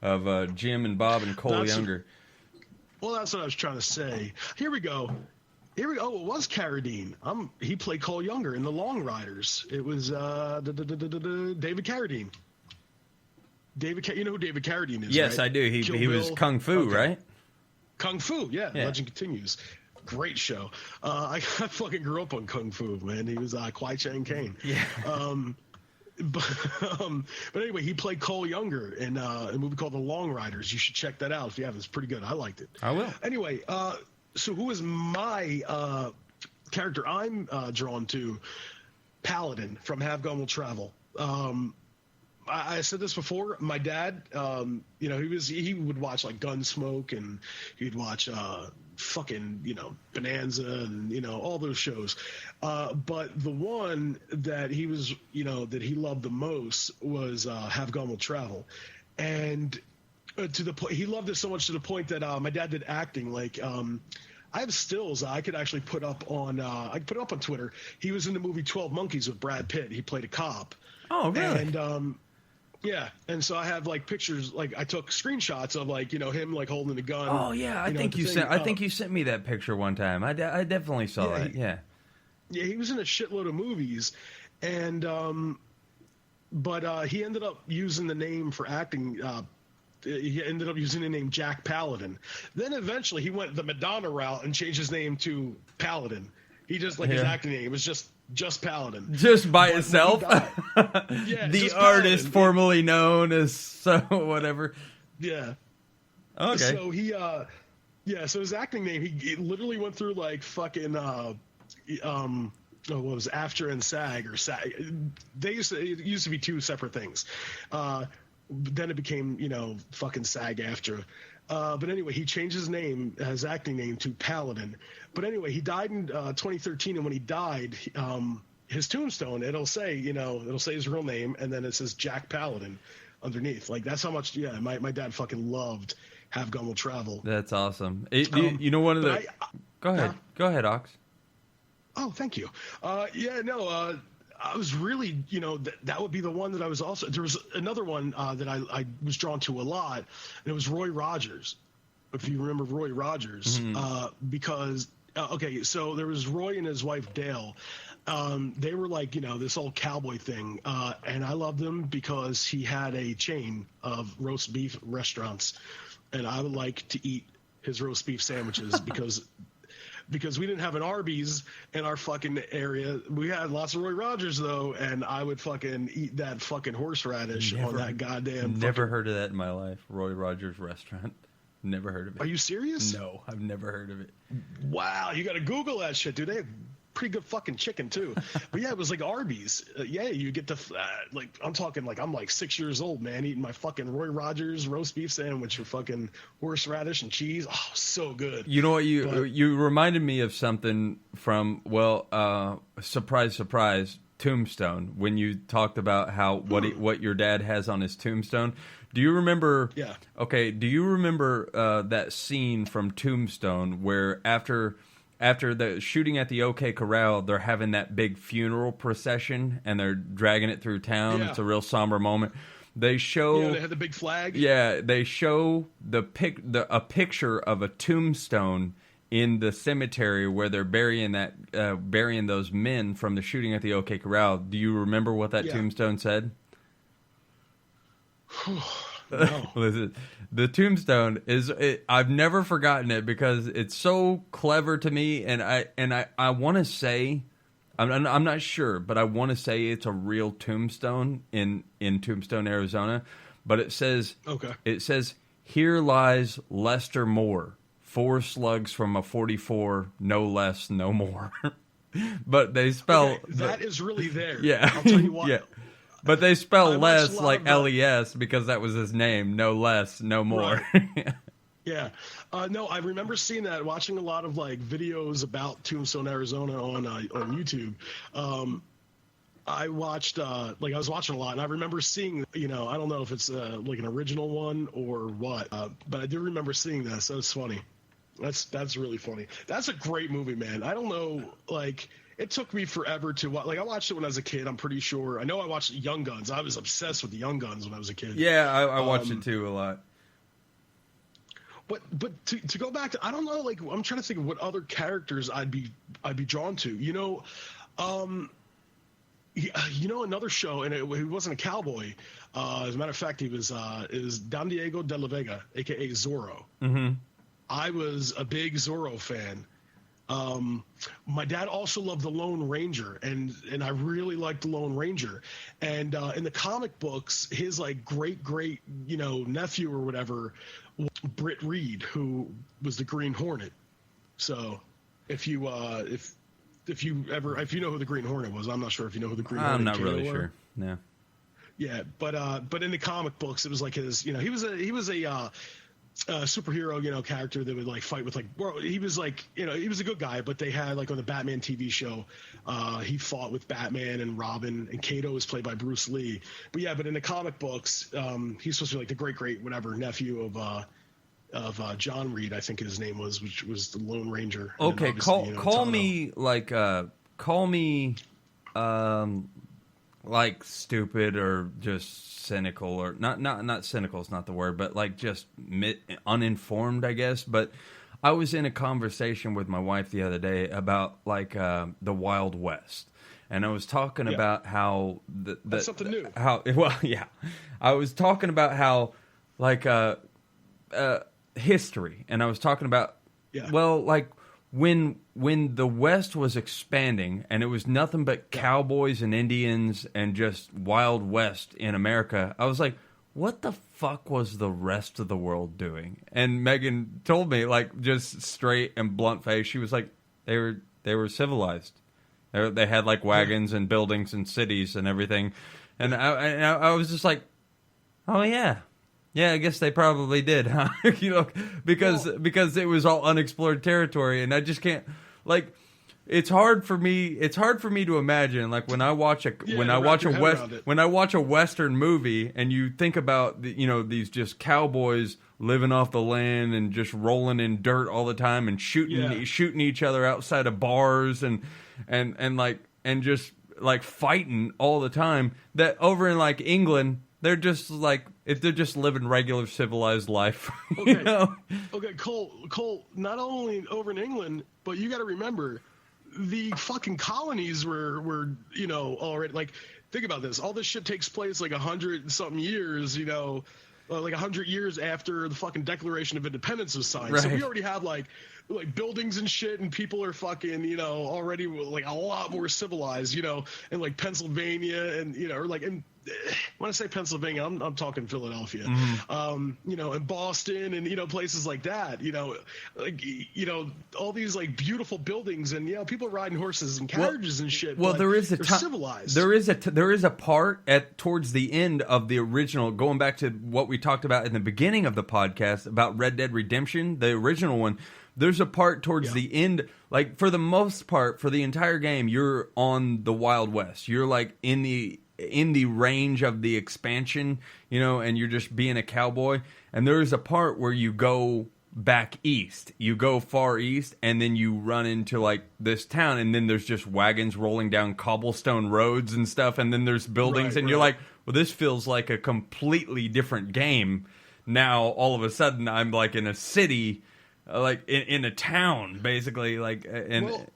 of Jim and Bob and Cole Younger. Well, that's what I was trying to say. Here we go. Oh, it was Carradine. He played Cole Younger in The Long Riders. It was David Carradine. You know who David Carradine is? Yes, right? I do. He was Kung Fu, right? Kung Fu, yeah. Legend Continues. Great show. I fucking grew up on Kung Fu, man. He was Kwai Chang Caine. Yeah. But anyway, he played Cole Younger in a movie called The Long Riders. You should check that out if you haven't. It's pretty good. I liked it. I will. Anyway, so who is my character I'm drawn to? Paladin from Have Gun Will Travel. I said this before. My dad, he would watch like Gunsmoke, and he'd watch fucking Bonanza, and all those shows. But the one that he was that he loved the most was Have Gun Will Travel, and to the point he loved it so much to the point that my dad did acting. Like I have stills I could actually put up on on Twitter. He was in the movie 12 Monkeys with Brad Pitt. He played a cop. Oh, really? And yeah, and so I have like pictures, like I took screenshots of like him like holding the gun. Oh yeah, I think you sent me that picture one time. I definitely saw that. Yeah. Yeah, he was in a shitload of movies, and but he ended up using the name for acting. He ended up using the name Jack Paladin. Then eventually he went the Madonna route and changed his name to Paladin. He just his acting name was just Paladin. Just by itself? Yeah, the artist formerly known as so whatever. Yeah. Okay. So he so his acting name, he literally went through like fucking what was it, AFTRA and SAG or SAG. It used to be two separate things. Then it became, fucking SAG-AFTRA. But anyway, he changed his acting name to Paladin. But anyway, he died in 2013, and when he died, his tombstone, it'll say his real name, and then it says Jack Paladin underneath. Like, that's how much, my dad fucking loved Have Gun Will Travel. That's awesome. One of the... Go ahead, Ox. Oh, thank you. I was really, that would be the one that I was also. There was another one that I was drawn to a lot, and it was Roy Rogers. if you remember Roy Rogers, because okay, so there was Roy and his wife Dale. They were like, this old cowboy thing, and I loved him because he had a chain of roast beef restaurants, and I would like to eat his roast beef sandwiches because we didn't have an Arby's in our fucking area. We had lots of Roy Rogers though, and I would fucking eat that fucking horseradish on that goddamn. Never heard of that in my life. Roy Rogers restaurant. Never heard of it. Are you serious? No, I've never heard of it. Wow, you got to Google that shit, dude. They have pretty good fucking chicken too. But yeah, it was like Arby's. Yeah, you get to like I'm talking like I'm like 6 years old, man, eating my fucking Roy Rogers roast beef sandwich with fucking horseradish and cheese. Oh, so good. You know what? You reminded me of something from surprise, surprise, Tombstone. When you talked about how what your dad has on his tombstone. Do you remember? Yeah. Okay. Do you remember that scene from Tombstone where after the shooting at the OK Corral, they're having that big funeral procession and they're dragging it through town? Yeah. It's a real somber moment. They show. They had the big flag. Yeah, they show a picture of a tombstone in the cemetery where they're burying those men from the shooting at the OK Corral. Do you remember what that tombstone said? No. Listen, the tombstone is. I've never forgotten it because it's so clever to me, and I want to say, I'm not sure, but I want to say it's a real tombstone in Tombstone, Arizona. But it says, "Here lies Lester Moore, 4 slugs from a 44, no less, no more." But they spell that is really there. Yeah, I'll tell you what. Yeah. But they spell less like of LES because that was his name. No less, no more. Right. Yeah. No, I remember seeing that, watching a lot of like videos about Tombstone, Arizona on YouTube. I watched I was watching a lot, and I remember seeing, I don't know if it's like an original one or what, but I do remember seeing that. So it's funny. That's really funny. That's a great movie, man. I don't know, like, it took me forever to watch. Like, I watched it when I was a kid, I'm pretty sure. I know I watched Young Guns. I was obsessed with the Young Guns when I was a kid. Yeah, I watched it too a lot. But to go back to, I don't know, like, I'm trying to think of what other characters I'd be drawn to. Another show, and he wasn't a cowboy. As a matter of fact, he was Don Diego de la Vega, aka Zorro. Mm-hmm. I was a big Zorro fan. My dad also loved the Lone Ranger, and I really liked the Lone Ranger. And in the comic books, his like great nephew or whatever, Britt Reed, who was the Green Hornet. So if you know who the Green Hornet was, I'm not sure if you know who the Green Hornet. I'm not really sure. No. Yeah, but in the comic books, it was like his. He was a superhero, character that would like fight with he was like, he was a good guy, but they had like on the Batman TV show, he fought with Batman and Robin, and Kato was played by Bruce Lee. But in the comic books, he's supposed to be like the great whatever nephew of John Reed, I think his name was, which was the Lone Ranger. Okay, call me like stupid or just cynical, or not cynical is not the word, but like just uninformed, I guess. But I was in a conversation with my wife the other day about like the Wild West, and I was talking about how that's something new. I was talking about how like history, and I was talking about like when the West was expanding and it was nothing but cowboys and Indians and just Wild West in America, I was like, what the fuck was the rest of the world doing? And Megan told me, like, just straight and blunt face, she was like, they were civilized. They had like wagons and buildings and cities and everything. And I was just like, oh yeah. Yeah, I guess they probably did, huh? Because it was all unexplored territory, and I just can't, like, it's hard for me to imagine, like, when I watch a Western movie and you think about these just cowboys living off the land and just rolling in dirt all the time and shooting each other outside of bars and just like fighting all the time, that over in like England, They're just like, if they're just living regular civilized life. Okay. You know? Okay, Cole, not only over in England, but you got to remember the fucking colonies were already, like, think about this. All this shit takes place like 100-something years, like 100 years after the fucking Declaration of Independence was signed. Right. So we already have like buildings and shit, and people are fucking, already like a lot more civilized, in like Pennsylvania and, or like in, when I say Pennsylvania, I'm talking Philadelphia, and Boston and, places like that, all these like beautiful buildings and, people riding horses and carriages and shit. Well, but there is they're civilized. There is a part towards the end of the original, going back to what we talked about in the beginning of the podcast about Red Dead Redemption, the original one. There's a part towards the end, like for the most part, for the entire game, you're on the Wild West. You're like in the range of the expansion, and you're just being a cowboy. And there's a part where you go back east. You go far east, and then you run into like this town, and then there's just wagons rolling down cobblestone roads and stuff, and then there's buildings, and you're like, well, this feels like a completely different game. Now, all of a sudden, I'm like in a city, like in a town, basically, like, and. Well,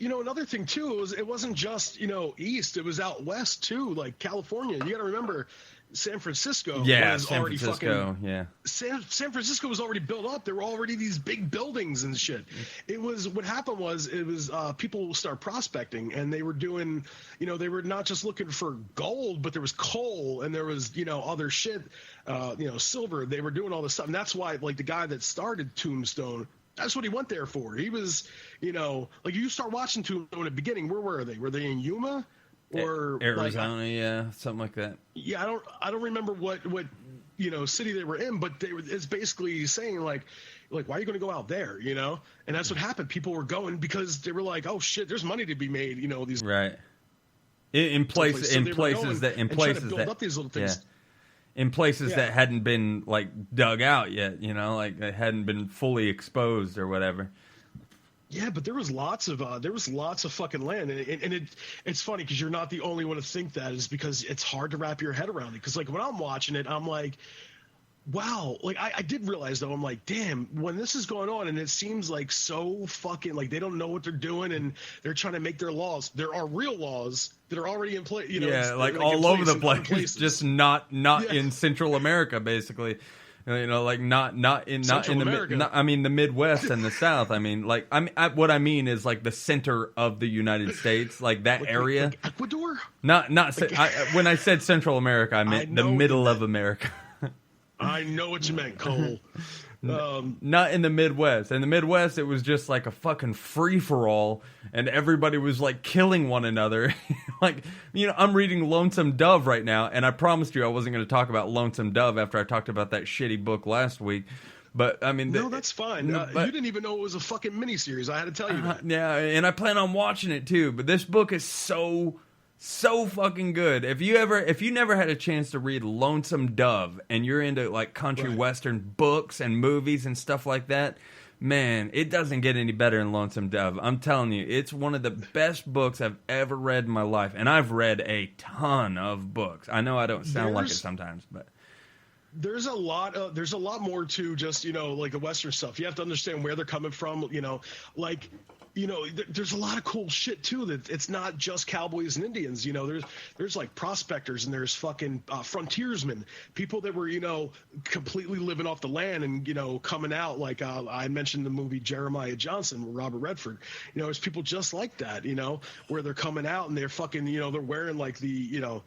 another thing too, it wasn't just, east, it was out west too, like California. You got to remember San Francisco. Yeah, was San already Francisco, fucking, yeah. San Francisco was already built up. There were already these big buildings and shit. What happened was people start prospecting, and they were doing, they were not just looking for gold, but there was coal and there was, other shit, silver. They were doing all this stuff. And that's why, like, the guy that started Tombstone, that's what he went there for. He was, like, you start watching Tombstone at the beginning, where were they? Were they in Yuma? Or Arizona, yeah, something like that. Yeah, I don't remember what city they were in, but it's basically saying like why are you going to go out there, And that's what happened. People were going because they were like, oh shit, there's money to be made, these right in places up these little things. Yeah. In places that hadn't been like dug out yet, like they hadn't been fully exposed or whatever. Yeah, but there was lots of fucking land, and it's funny because you're not the only one to think that, is because it's hard to wrap your head around it. Because like when I'm watching it, I'm like, wow, like I did realize though, I'm like, damn, when this is going on, and it seems like so fucking like they don't know what they're doing, and they're trying to make their laws. There are real laws that are already in place, Yeah, like all over the place, just not in Central America, basically. Like not in the Midwest and the South. I mean, like what I mean is like the center of the United States, like that area. Like Ecuador? When I said Central America, I meant the middle of America. I know what you meant, Cole. Not in the Midwest. In the Midwest, it was just like a fucking free-for-all, and everybody was like killing one another. Like, I'm reading Lonesome Dove right now, and I promised you I wasn't going to talk about Lonesome Dove after I talked about that shitty book last week. But I mean, no, that's fine. You didn't even know it was a fucking miniseries. I had to tell you that. Yeah, and I plan on watching it too. But this book is so fucking good. If you never had a chance to read Lonesome Dove and you're into like country western books and movies and stuff like that, man, it doesn't get any better than Lonesome Dove. I'm telling you, it's one of the best books I've ever read in my life, and I've read a ton of books. I know I don't sound like it sometimes, but there's a lot more to just like the western stuff. You have to understand where they're coming from. Like. There's a lot of cool shit too. That it's not just cowboys and Indians. There's like prospectors, and there's fucking frontiersmen, people that were completely living off the land and coming out. Like I mentioned the movie Jeremiah Johnson with Robert Redford. There's people just like that. Where they're coming out and they're fucking they're wearing like the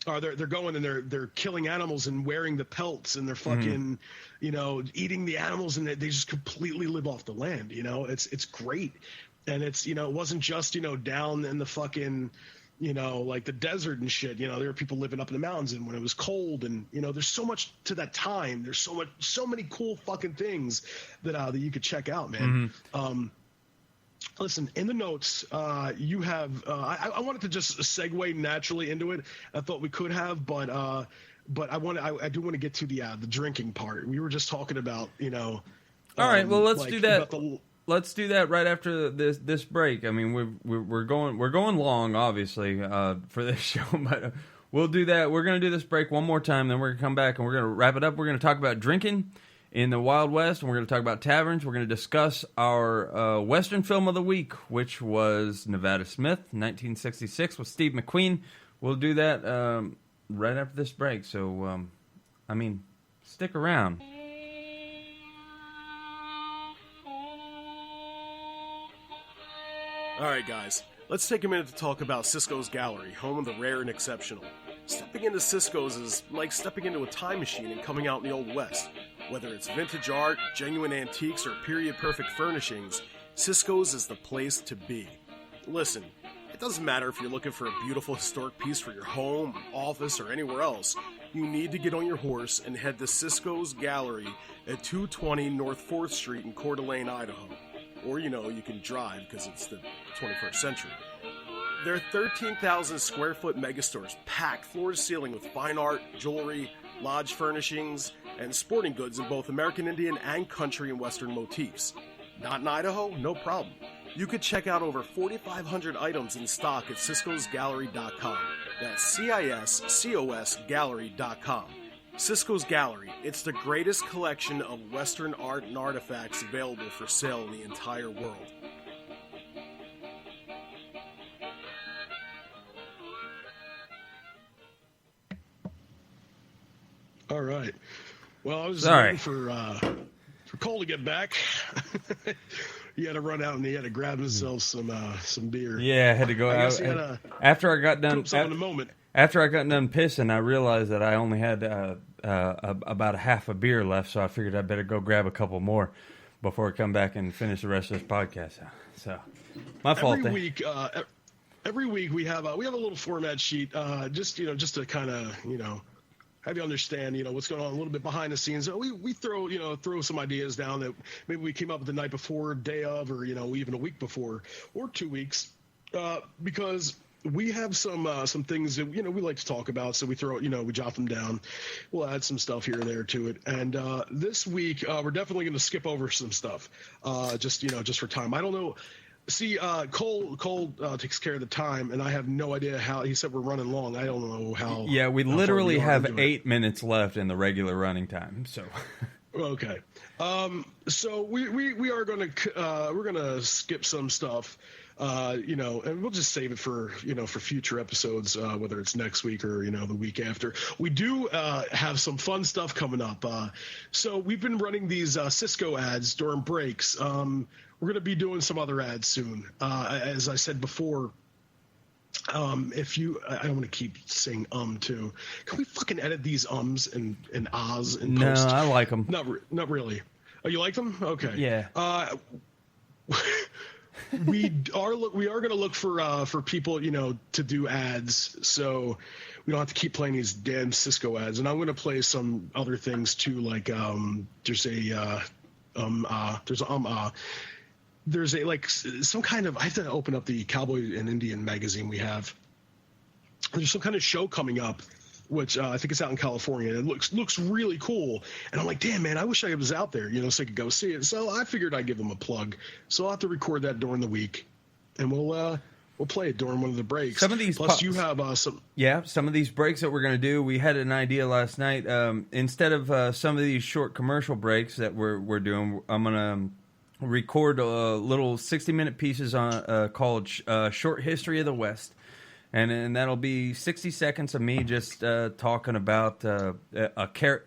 or they're going and they're killing animals and wearing the pelts, and they're fucking eating the animals, and they just completely live off the land. It's great. And it's, it wasn't just, down in the fucking, like the desert and shit. There were people living up in the mountains, and when it was cold, and, there's so much to that time. There's so many cool fucking things that you could check out, man. Mm-hmm. Listen, in the notes, you have, I wanted to just segue naturally into it. I thought we could have, but I do want to get to the drinking part. We were just talking about, all right, well, let's do that. Let's do that right after this break. I mean, we're going long, obviously, for this show, but we'll do that. We're going to do this break one more time, then we're going to come back and we're going to wrap it up. We're going to talk about drinking in the Wild West, and we're going to talk about taverns. We're going to discuss our Western film of the week, which was Nevada Smith, 1966, with Steve McQueen. We'll do that right after this break. So, stick around. Alright guys, let's take a minute to talk about Cisco's Gallery, home of the rare and exceptional. Stepping into Cisco's is like stepping into a time machine and coming out in the Old West. Whether it's vintage art, genuine antiques, or period-perfect furnishings, Cisco's is the place to be. Listen, it doesn't matter if you're looking for a beautiful historic piece for your home, office, or anywhere else. You need to get on your horse and head to Cisco's Gallery at 220 North 4th Street in Coeur d'Alene, Idaho. Or, you can drive because it's the 21st century. Their 13,000 square foot megastores packed floor to ceiling with fine art, jewelry, lodge furnishings, and sporting goods in both American Indian and country and Western motifs. Not in Idaho? No problem. You could check out over 4,500 items in stock at Cisco'sGallery.com. That's CISCOS Gallery.com. Cisco's Gallery, it's the greatest collection of Western art and artifacts available for sale in the entire world. All right. Well, I was Sorry. waiting for Cole to get back. He had to run out and he had to grab himself some beer. Yeah, I had to go I out. guess he had to After I got done, put himself in a moment. after I got done pissing, I realized that I only had about a half a beer left, so I figured I better go grab a couple more before I come back and finish the rest of this podcast. So, my fault. Every week we have a little format sheet, just to kind of have you understand what's going on a little bit behind the scenes. We throw some ideas down that maybe we came up with the night before, day of, or even a week before, or 2 weeks, because we have some things that we like to talk about. So we we jot them down. We'll add some stuff here and there to it. And this week we're definitely going to skip over some stuff, just for time. I don't know. See, Cole takes care of the time, and I have no idea how. He said we're running long. I don't know how. Yeah, we how literally far we are have into it. 8 minutes left in the regular running time. So, Okay. So we are going to we're going to skip some stuff, and we'll just save it for for future episodes, whether it's next week or the week after. We do have some fun stuff coming up. So we've been running these Cisco ads during breaks. We're going to be doing some other ads soon. As I said before, I don't want to keep saying too. Can we fucking edit these ums and ahs in no, post? I like them. Not really. Oh, you like them? Okay. Yeah. We are going to look for people to do ads, so we don't have to keep playing these damn Cisco ads. And I'm going to play some other things too, like there's some kind of, I have to open up the Cowboy and Indian magazine we have. There's some kind of show coming up, which I think it's out in California. And it looks really cool. And I'm like, damn, man, I wish I was out there, so I could go see it. So I figured I'd give them a plug. So I'll have to record that during the week, and we'll play it during one of the breaks. Some of these Plus, you have some. Yeah, some of these breaks that we're going to do, we had an idea last night. Instead of some of these short commercial breaks that we're doing, I'm going to record little 60-minute pieces on called Short History of the West. And that'll be 60 seconds of me just talking about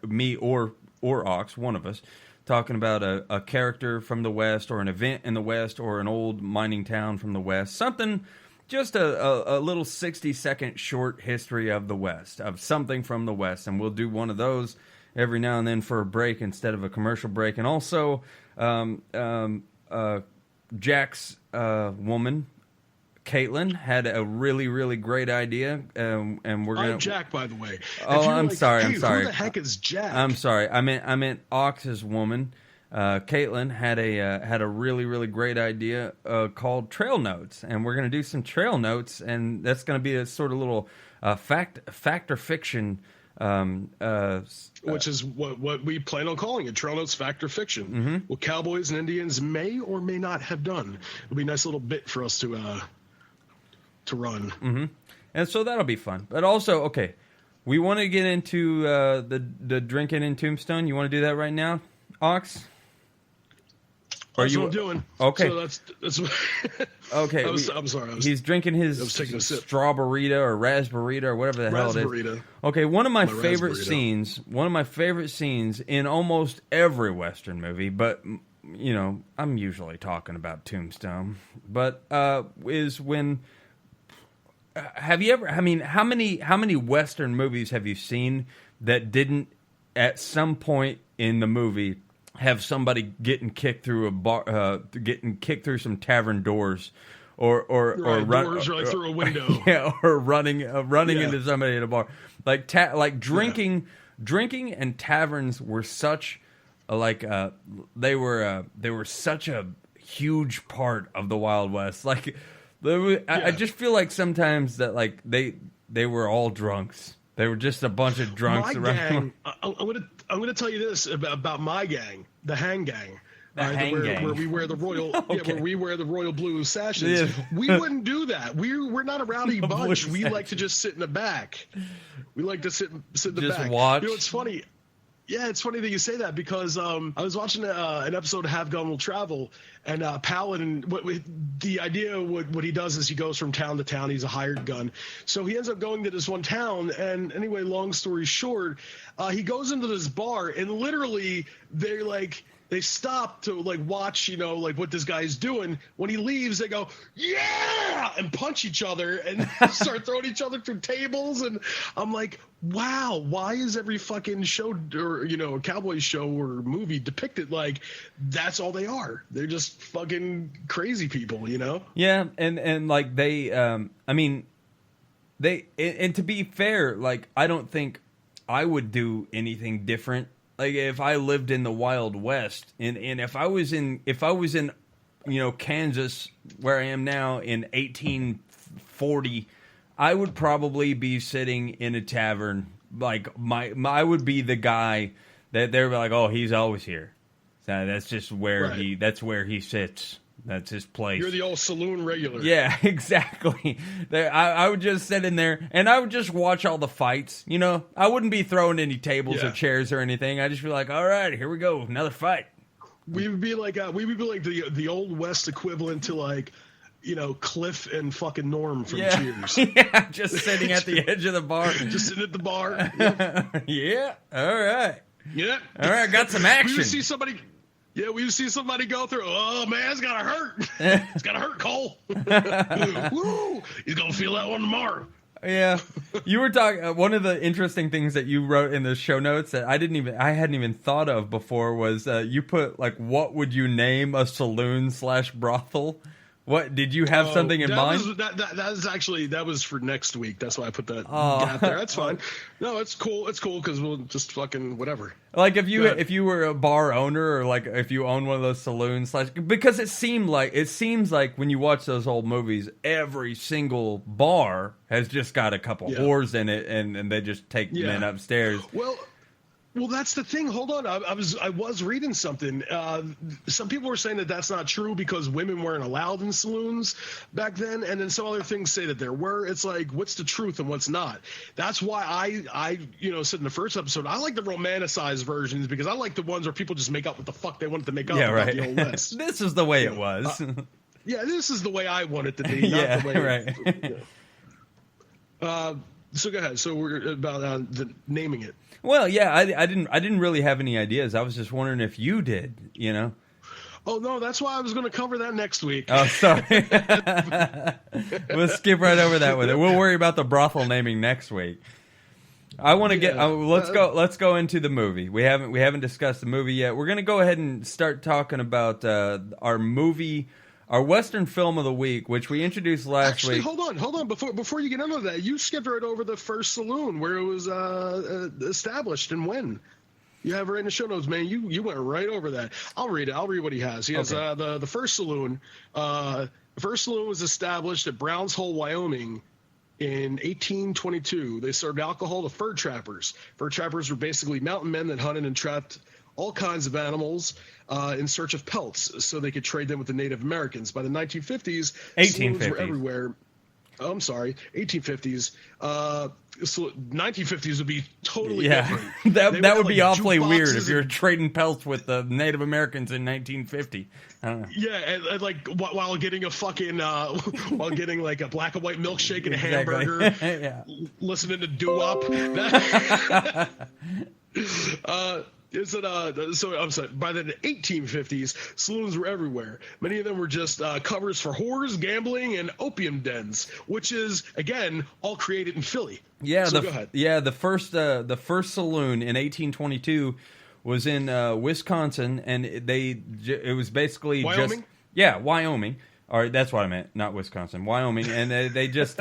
me or Ox, one of us, talking about a character from the West or an event in the West or an old mining town from the West. Something, just a little 60-second short history of the West, of something from the West. And we'll do one of those every now and then for a break instead of a commercial break. And also, Jack's woman, Caitlin, had a really, really great idea, and we're gonna. I'm Jack, by the way. Oh, I'm sorry. Hey, I'm sorry. Who the heck is Jack? I'm sorry. I meant Ox's woman. Caitlin had a really, really great idea called Trail Notes, and we're gonna do some trail notes, and that's gonna be a sort of little fact or fiction. Which is what we plan on calling it, Trail Notes Fact or Fiction. Mm-hmm. What Cowboys and Indians may or may not have done. It'll be a nice little bit for us to run. Mm-hmm. And so that'll be fun. But also, okay, we want to get into the drinking in Tombstone. You want to do that right now, Ox? That's what I'm doing. Okay. So that's okay. I'm sorry. He's drinking his strawberryta or raspberryta or whatever the hell it is. Okay, one of my favorite scenes in almost every Western movie, but you know, I'm usually talking about Tombstone, but is when have you ever? I mean, how many Western movies have you seen that didn't at some point in the movie have somebody getting kicked through a bar, getting kicked through some tavern doors, or doors right through a window, yeah, or running into somebody at a bar, like drinking and taverns were such they were such a huge part of the Wild West. Like, I just feel like sometimes that like they were all drunks. They were just a bunch of drunks. My gang, I'm gonna tell you this about my gang, the Hang Gang. Where we wear the royal, where we wear the royal blue sashes. Yeah. We wouldn't do that. We're not a rowdy bunch. We like to just sit in the back. We like to sit in the back. Watch. You know, it's funny. Yeah, it's funny that you say that because I was watching an episode of Have Gun Will Travel, and Paladin, the idea, what he does is he goes from town to town. He's a hired gun. So he ends up going to this one town, and anyway, long story short, he goes into this bar, and literally they stop to like watch, you know, like what this guy's doing. When he leaves, they go, yeah, and punch each other and start throwing each other through tables. And I'm like, wow, why is every fucking show or, you know, a cowboy show or movie depicted like that's all they are? They're just fucking crazy people, you know? Yeah, and like they, I mean, and to be fair, like I don't think I would do anything different. Like if I lived in the Wild West, and if I was in you know, Kansas where I am now in 1840, I would probably be sitting in a tavern. Like I would be the guy that they're like, oh, he's always here. So that's just where he sits. That's his place. You're the old saloon regular. Yeah, exactly. I would just sit in there, and I would just watch all the fights. You know, I wouldn't be throwing any tables or chairs or anything. I'd just be like, all right, here we go, another fight. We would be like the old West equivalent to like, you know, Cliff and fucking Norm from Cheers. Yeah, just sitting at the edge of the bar. Just sitting at the bar. Yep. Yeah, all right. Yeah. All right, got some action. We would see somebody go through. Oh man, it's gotta hurt. It's gotta hurt, Cole. Woo! He's gonna feel that one tomorrow. Yeah, you were talking. One of the interesting things that you wrote in the show notes that I hadn't even thought of before was you put like, what would you name a saloon/brothel? What did you have something in mind? That was for next week. That's why I put that gap there. That's fine. No, it's cool. It's cool because we'll just fucking whatever. Like if you were a bar owner or like if you own one of those saloons, because it seems like when you watch those old movies, every single bar has just got a couple whores in it, and they just take men upstairs. Well, that's the thing. Hold on. I was reading something. Some people were saying that that's not true because women weren't allowed in saloons back then. And then some other things say that there were. It's like, what's the truth and what's not? That's why I said in the first episode, I like the romanticized versions because I like the ones where people just make up what the fuck they wanted to make up about the Old West. This is the way it was. Yeah, this is the way I want it to be. Not the way right. So go ahead. So we're about naming it. Well, yeah, I didn't really have any ideas. I was just wondering if you did, you know. Oh no, that's why I was going to cover that next week. Oh, sorry. We'll skip right over that with it. We'll worry about the brothel naming next week. I want to get. Let's go into the movie. We haven't discussed the movie yet. We're going to go ahead and start talking about our movie. Our Western film of the week, which we introduced last week. Hold on. Before you get into that, you skipped right over the first saloon where it was established and when. You have it right in the show notes, man. You went right over that. I'll read it. I'll read what he has. He has the first saloon. The first saloon was established at Browns Hole, Wyoming, in 1822. They served alcohol to fur trappers. Fur trappers were basically mountain men that hunted and trapped all kinds of animals in search of pelts so they could trade them with the Native Americans. By the 1850s, saloons were everywhere. I'm sorry, 1850s. So 1950s would be totally Yeah, different. that would be like, awfully weird if jukeboxes you're and- trading pelts with the Native Americans in 1950. I don't know. Yeah, and like while getting a fucking while getting like a black and white milkshake and a Exactly. hamburger, Yeah. listening to doo-wop. So I'm sorry. By the 1850s, saloons were everywhere. Many of them were just covers for whores, gambling, and opium dens, which is again all created in Philly. Yeah, So go ahead. the first saloon in 1822 was in Wisconsin, and it was basically Wyoming? Wyoming. All right, that's what I meant, not Wisconsin, Wyoming, and they just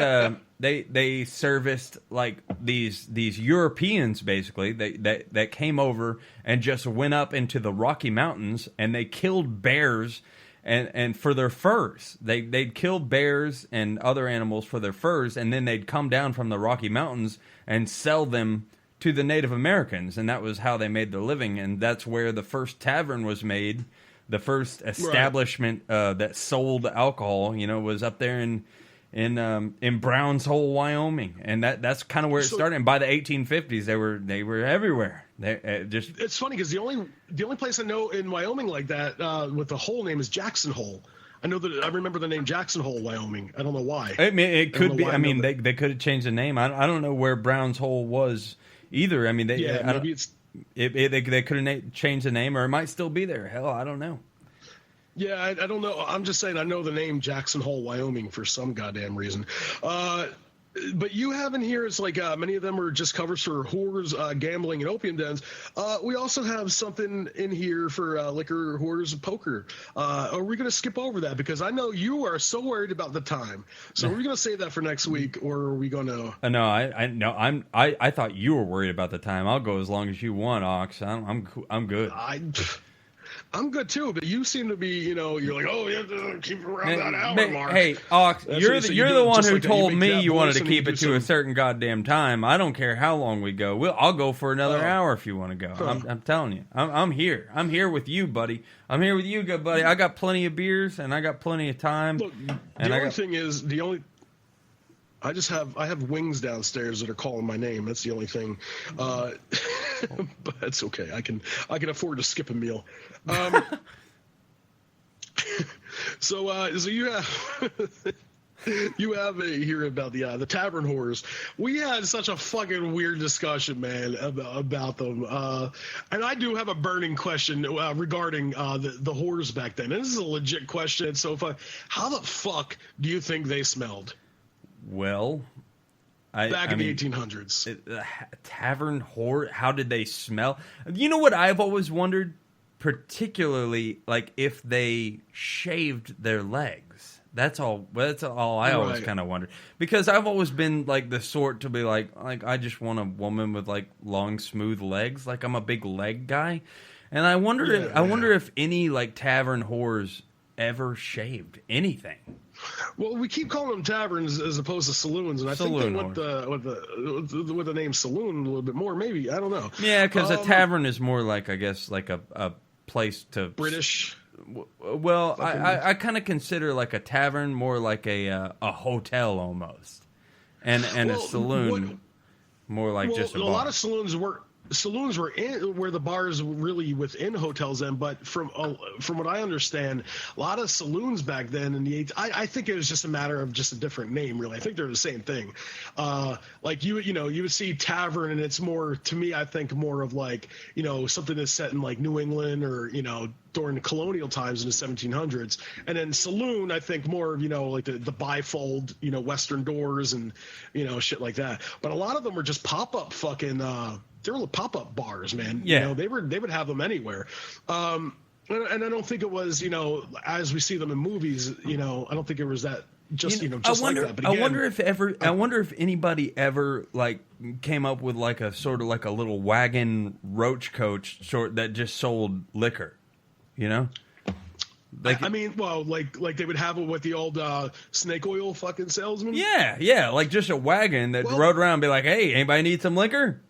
they serviced like these Europeans basically that came over and just went up into the Rocky Mountains and they killed bears and for their furs. They'd kill bears and other animals for their furs, and then they'd come down from the Rocky Mountains and sell them to the Native Americans, and that was how they made their living. And that's where the first tavern was made. The first establishment that sold alcohol, was up there in Browns Hole, Wyoming, and that's kind of where it started. And by the 1850s, they were everywhere. It's funny because the only place I know in Wyoming like that with the hole name is Jackson Hole. I remember the name Jackson Hole, Wyoming. I don't know why. I mean, it could be. why I mean, know they could have changed the name. I don't know where Browns Hole was either. I mean, maybe it's. They could have changed the name, or it might still be there. Hell, I don't know. Yeah, I don't know. I'm just saying I know the name Jackson Hole, Wyoming for some goddamn reason. But you have in here, it's like many of them are just covers for whores, gambling, and opium dens. We also have something in here for liquor, whores, and poker. Are we going to skip over that? Because I know you are so worried about the time. So are we going to save that for next week, or are we going to... No, I thought you were worried about the time. I'll go as long as you want, Ox. I'm good. I'm good too, but you seem to be, you're like, oh, you have to keep it around that hour mark. Hey, Ox, you're the one who told me you wanted to and keep you it do to a some- certain goddamn time. I don't care how long we go. I'll go for another hour if you want to go. I'm telling you, I'm here. I'm here with you, buddy. I'm here with you, good buddy. I got plenty of beers and I got plenty of time. Look, thing is, I have wings downstairs that are calling my name. That's the only thing. But that's okay. I can afford to skip a meal. So you have you have here about the tavern whores. We had such a fucking weird discussion, man, about them. And I do have a burning question regarding the whores back then. And this is a legit question. So how the fuck do you think they smelled? Well, back in the 1800s. Tavern whore, how did they smell? You know what I've always wondered? Particularly, like, if they shaved their legs. That's all I always kind of wondered. Because I've always been, like, the sort to be like, I just want a woman with, like, long, smooth legs. Like, I'm a big leg guy. And I wonder if any, like, tavern whores ever shaved anything. Well, we keep calling them taverns as opposed to saloons, and I think they went with the name saloon a little bit more. Maybe, I don't know. Yeah, because a tavern is more like, I guess, like a place to British. Well, I kind of consider like a tavern more like a hotel almost, and a saloon more like just a bar. A lot of saloons were in where the bars were really within hotels then, but from what I understand, a lot of saloons back then in the I think it was just a matter of just a different name, really. I think they're the same thing. Like you would see tavern, and it's more, to me, I think more of like, something that's set in like New England or during the colonial times in the 1700s, and then saloon, I think more of like the bifold, western doors and shit like that. But a lot of them were just pop-up fucking they were pop-up bars, man. Yeah. They would have them anywhere. And I don't think it was, as we see them in movies, I don't think it was that just like that. But again, I wonder if anybody ever like came up with like a sort of like a little wagon roach coach sort that just sold liquor, Like, I mean, well, like they would have it with the old snake oil fucking salesman. Yeah, like just a wagon that rode around and be like, hey, anybody need some liquor?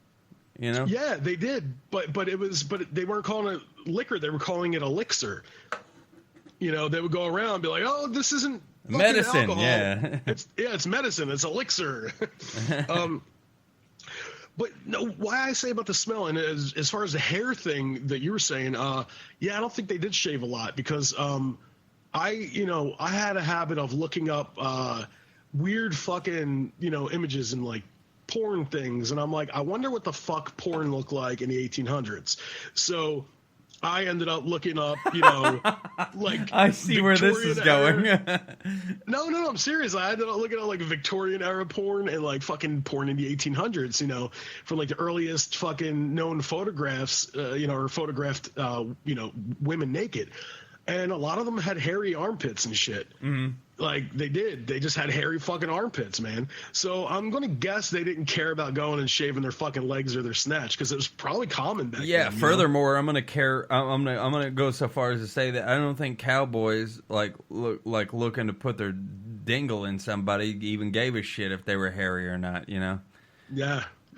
Yeah, they did, but they weren't calling it liquor; they were calling it elixir. they would go around and be like, "Oh, this isn't fucking Medicine, alcohol. yeah. It's medicine. It's elixir." But no, why I say about the smell, and as far as the hair thing that you were saying, I don't think they did shave a lot because I had a habit of looking up weird fucking images and like porn things, and I'm like, I wonder what the fuck porn looked like in the 1800s. So I ended up looking up, like I see where this is going. No, I'm serious. I ended up looking at like Victorian era porn and like fucking porn in the 1800s, from like the earliest fucking known photographs, or photographed, women naked. And a lot of them had hairy armpits and shit. Mm-hmm. Like they did. They just had hairy fucking armpits, man. So I'm going to guess they didn't care about going and shaving their fucking legs or their snatch because it was probably common back then. Yeah. Furthermore, I'm going to go so far as to say that I don't think cowboys looking to put their dingle in somebody even gave a shit if they were hairy or not. Yeah.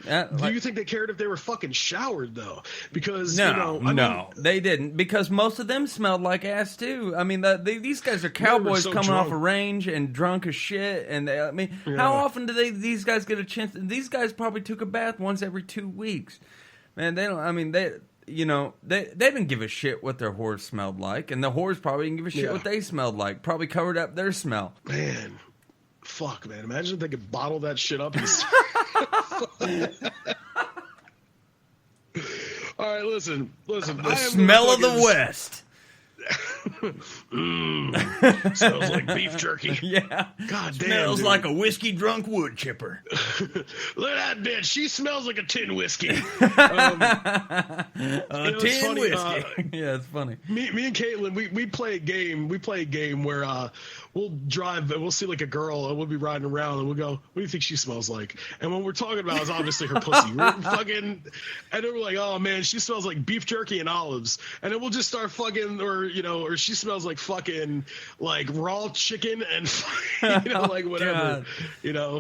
Do you think they cared if they were fucking showered though? Because no, they didn't. Because most of them smelled like ass too. I mean, these guys are cowboys coming off a range and drunk as shit. And how often do these guys get a chance? These guys probably took a bath once every 2 weeks. Man, they don't. I mean, they didn't give a shit what their whores smelled like, and the whores probably didn't give a shit what they smelled like. Probably covered up their smell. Man. Fuck, man. Imagine if they could bottle that shit up. All right, listen. The smell of the West. Smells like beef jerky. Yeah. God damn. Smells like a whiskey drunk wood chipper. Look at that bitch. She smells like a tin whiskey. Tin whiskey. Yeah, it's funny. Me and Caitlin, we play a game. We play a game where we'll drive and we'll see like a girl and we'll be riding around and we'll go, "What do you think she smells like?" And what we're talking about is obviously her pussy. We're fucking, and then we're like, "Oh man, she smells like beef jerky and olives." And then we'll just start fucking, or she smells like fucking like raw chicken and like whatever,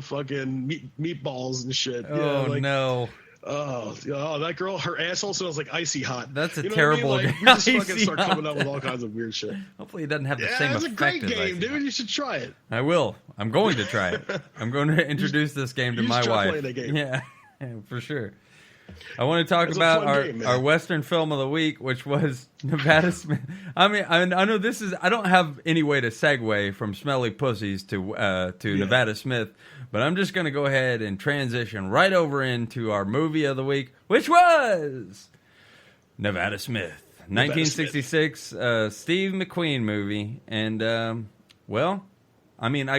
fucking meatballs and shit. Oh no. Oh, that girl, her asshole smells like icy hot. That's a terrible what I mean? game. We just fucking start coming up with all kinds of weird shit. Hopefully it doesn't have the same effect. It's a great as game, dude. You should try it. I will. I'm going to try it. I'm going to introduce this game to my wife. Playing that game. Yeah, for sure. I want to talk about our Western film of the week, which was Nevada Smith. I mean, I know this is. I don't have any way to segue from smelly pussies to Nevada Smith, but I'm just going to go ahead and transition right over into our movie of the week, which was Nevada Smith, 1966 Steve McQueen movie. And I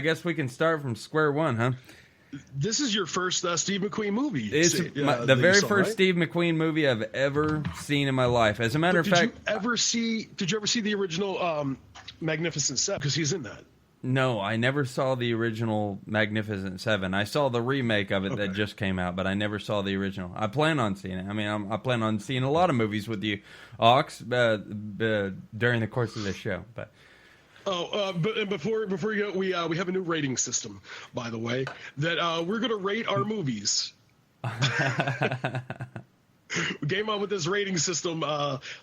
guess we can start from square one, huh? This is your first Steve McQueen movie. It's the very first Steve McQueen movie I've ever seen in my life. As a matter of fact, did you ever see the original Magnificent Seven? Because he's in that. No, I never saw the original Magnificent Seven. I saw the remake of it that just came out, but I never saw the original. I plan on seeing it. I mean, I plan on seeing a lot of movies with you, Ox, during the course of this show, but. But before you go, we have a new rating system, by the way, that we're going to rate our movies. We came up with this rating system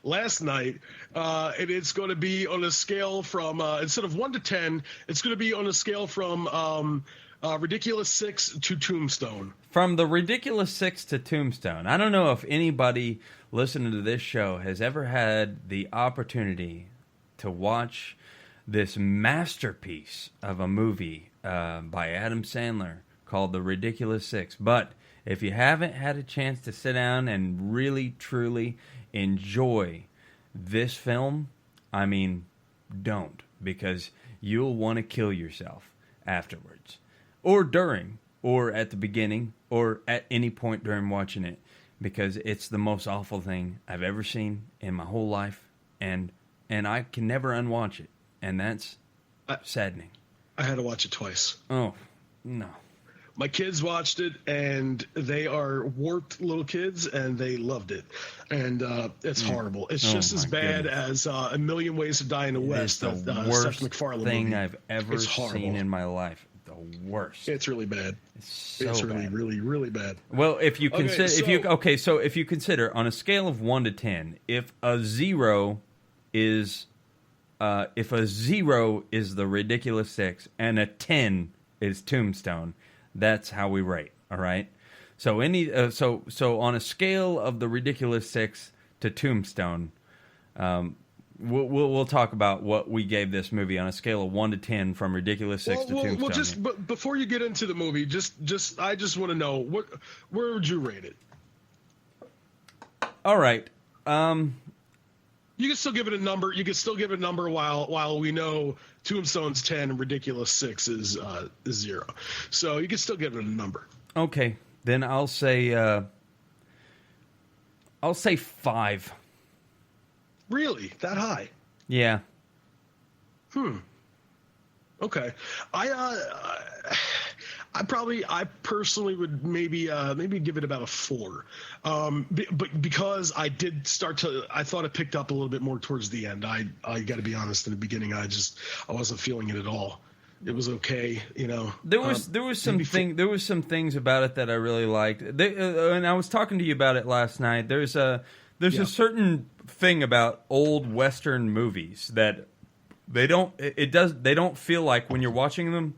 last night, and it's going to be on a scale from instead of 1 to 10, it's going to be on a scale from Ridiculous 6 to Tombstone. From the Ridiculous 6 to Tombstone. I don't know if anybody listening to this show has ever had the opportunity to watch this masterpiece of a movie by Adam Sandler called The Ridiculous Six. But if you haven't had a chance to sit down and really, truly enjoy this film, I mean, don't. Because you'll want to kill yourself afterwards. Or during, or at the beginning, or at any point during watching it. Because it's the most awful thing I've ever seen in my whole life. And I can never unwatch it. And that's saddening. I had to watch it twice. Oh, no. My kids watched it, and they are warped little kids, and they loved it. And it's horrible. It's just as bad as A Million Ways to Die in the West. It's the worst thing movie. I've ever seen in my life. The worst. It's really bad. It's really, bad. really, really bad. Well, if you consider, if you consider on a scale of 1 to 10, if a 0 is if a 0 is the Ridiculous Six and a 10 is Tombstone, that's how we rate. All right. So so on a scale of the Ridiculous Six to Tombstone, we'll talk about what we gave this movie on a scale of 1 to 10 from Ridiculous Six to Tombstone. Well, but before you get into the movie, I just want to know where would you rate it? All right. You can still give it a number. You can still give it a number while we know Tombstone's 10 and Ridiculous Six is 0. So you can still give it a number. Okay, then I'll say 5. Really? That high? Yeah. Okay. I personally would maybe give it about a 4, but because I thought it picked up a little bit more towards the end. I got to be honest. In the beginning, I wasn't feeling it at all. It was okay, you know. There was some things about it that I really liked. And I was talking to you about it last night. There's a certain thing about old Western movies that they don't feel like when you're watching them.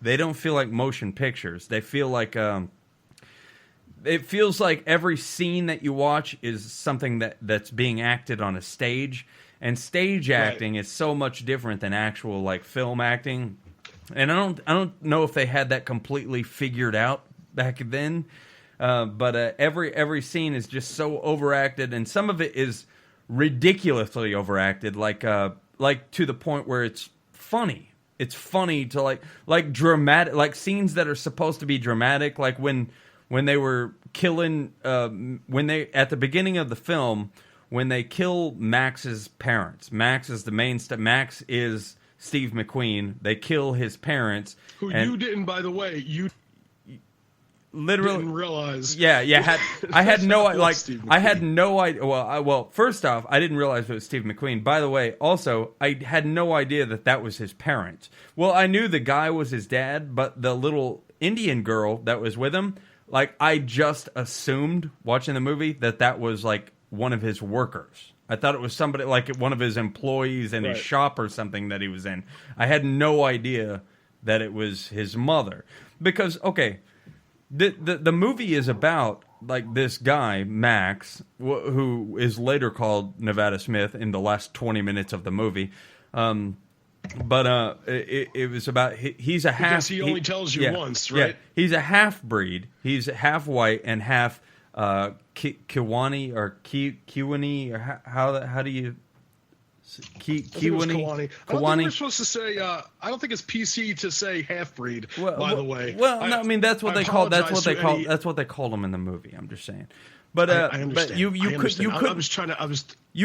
They don't feel like motion pictures. They feel like it feels like every scene that you watch is something that's being acted on a stage, and stage acting is so much different than actual like film acting. And I don't know if they had that completely figured out back then, but every scene is just so overacted, and some of it is ridiculously overacted, like to the point where it's funny. It's funny to like dramatic, like scenes that are supposed to be dramatic, like when they were killing when they at the beginning of the film when they kill Max's parents. Max is the main Max is Steve McQueen. They kill his parents. Who you didn't, by the way, literally didn't realize. Yeah. I had no idea. Well, first off, I didn't realize it was Steve McQueen. By the way, also, I had no idea that was his parents. Well, I knew the guy was his dad, but the little Indian girl that was with him, like, I just assumed watching the movie that was like one of his workers. I thought it was somebody like one of his employees in his shop or something that he was in. I had no idea that it was his mother because The movie is about like this guy Max, who is later called Nevada Smith in the last 20 minutes of the movie. But it was about he's a half. Because he only tells you once, right? Yeah, he's a half breed. He's half white and half Kiwani or Kiwani or how do you? Kiwani. I don't think we're supposed to say. I don't think it's PC to say half breed. By the way, no, I mean that's what they call. That's what they call them in the movie. I'm just saying. But I understand. But you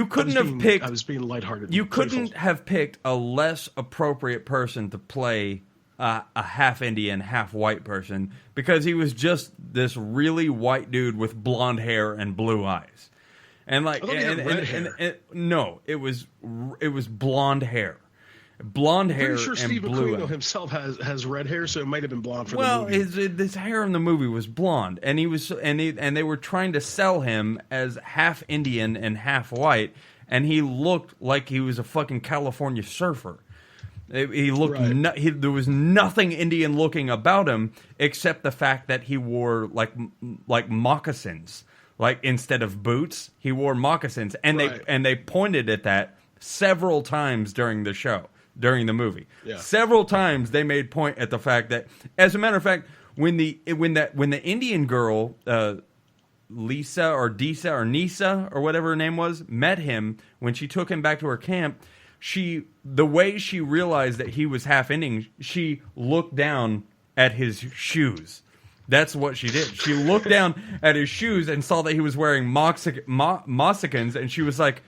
couldn't have picked. I was being lighthearted. You couldn't have picked a less appropriate person to play a half Indian, half white person because he was just this really white dude with blonde hair and blue eyes. And like, no, it was blonde hair, I'm pretty sure Steve McQueen himself has red hair, so it might have been blonde for the movie. His hair in the movie was blonde, and they were trying to sell him as half Indian and half white, and he looked like he was a fucking California surfer. He looked. There was nothing Indian looking about him except the fact that he wore like moccasins. Like instead of boots, he wore moccasins, and they pointed at that several times during the movie. Yeah. Several times they made point at the fact that, as a matter of fact, when the Indian girl Lisa or Disa or Nisa or whatever her name was met him when she took him back to her camp, the way she realized that he was half Indian, she looked down at his shoes. That's what she did. She looked down at his shoes and saw that he was wearing moccasins, and she was like,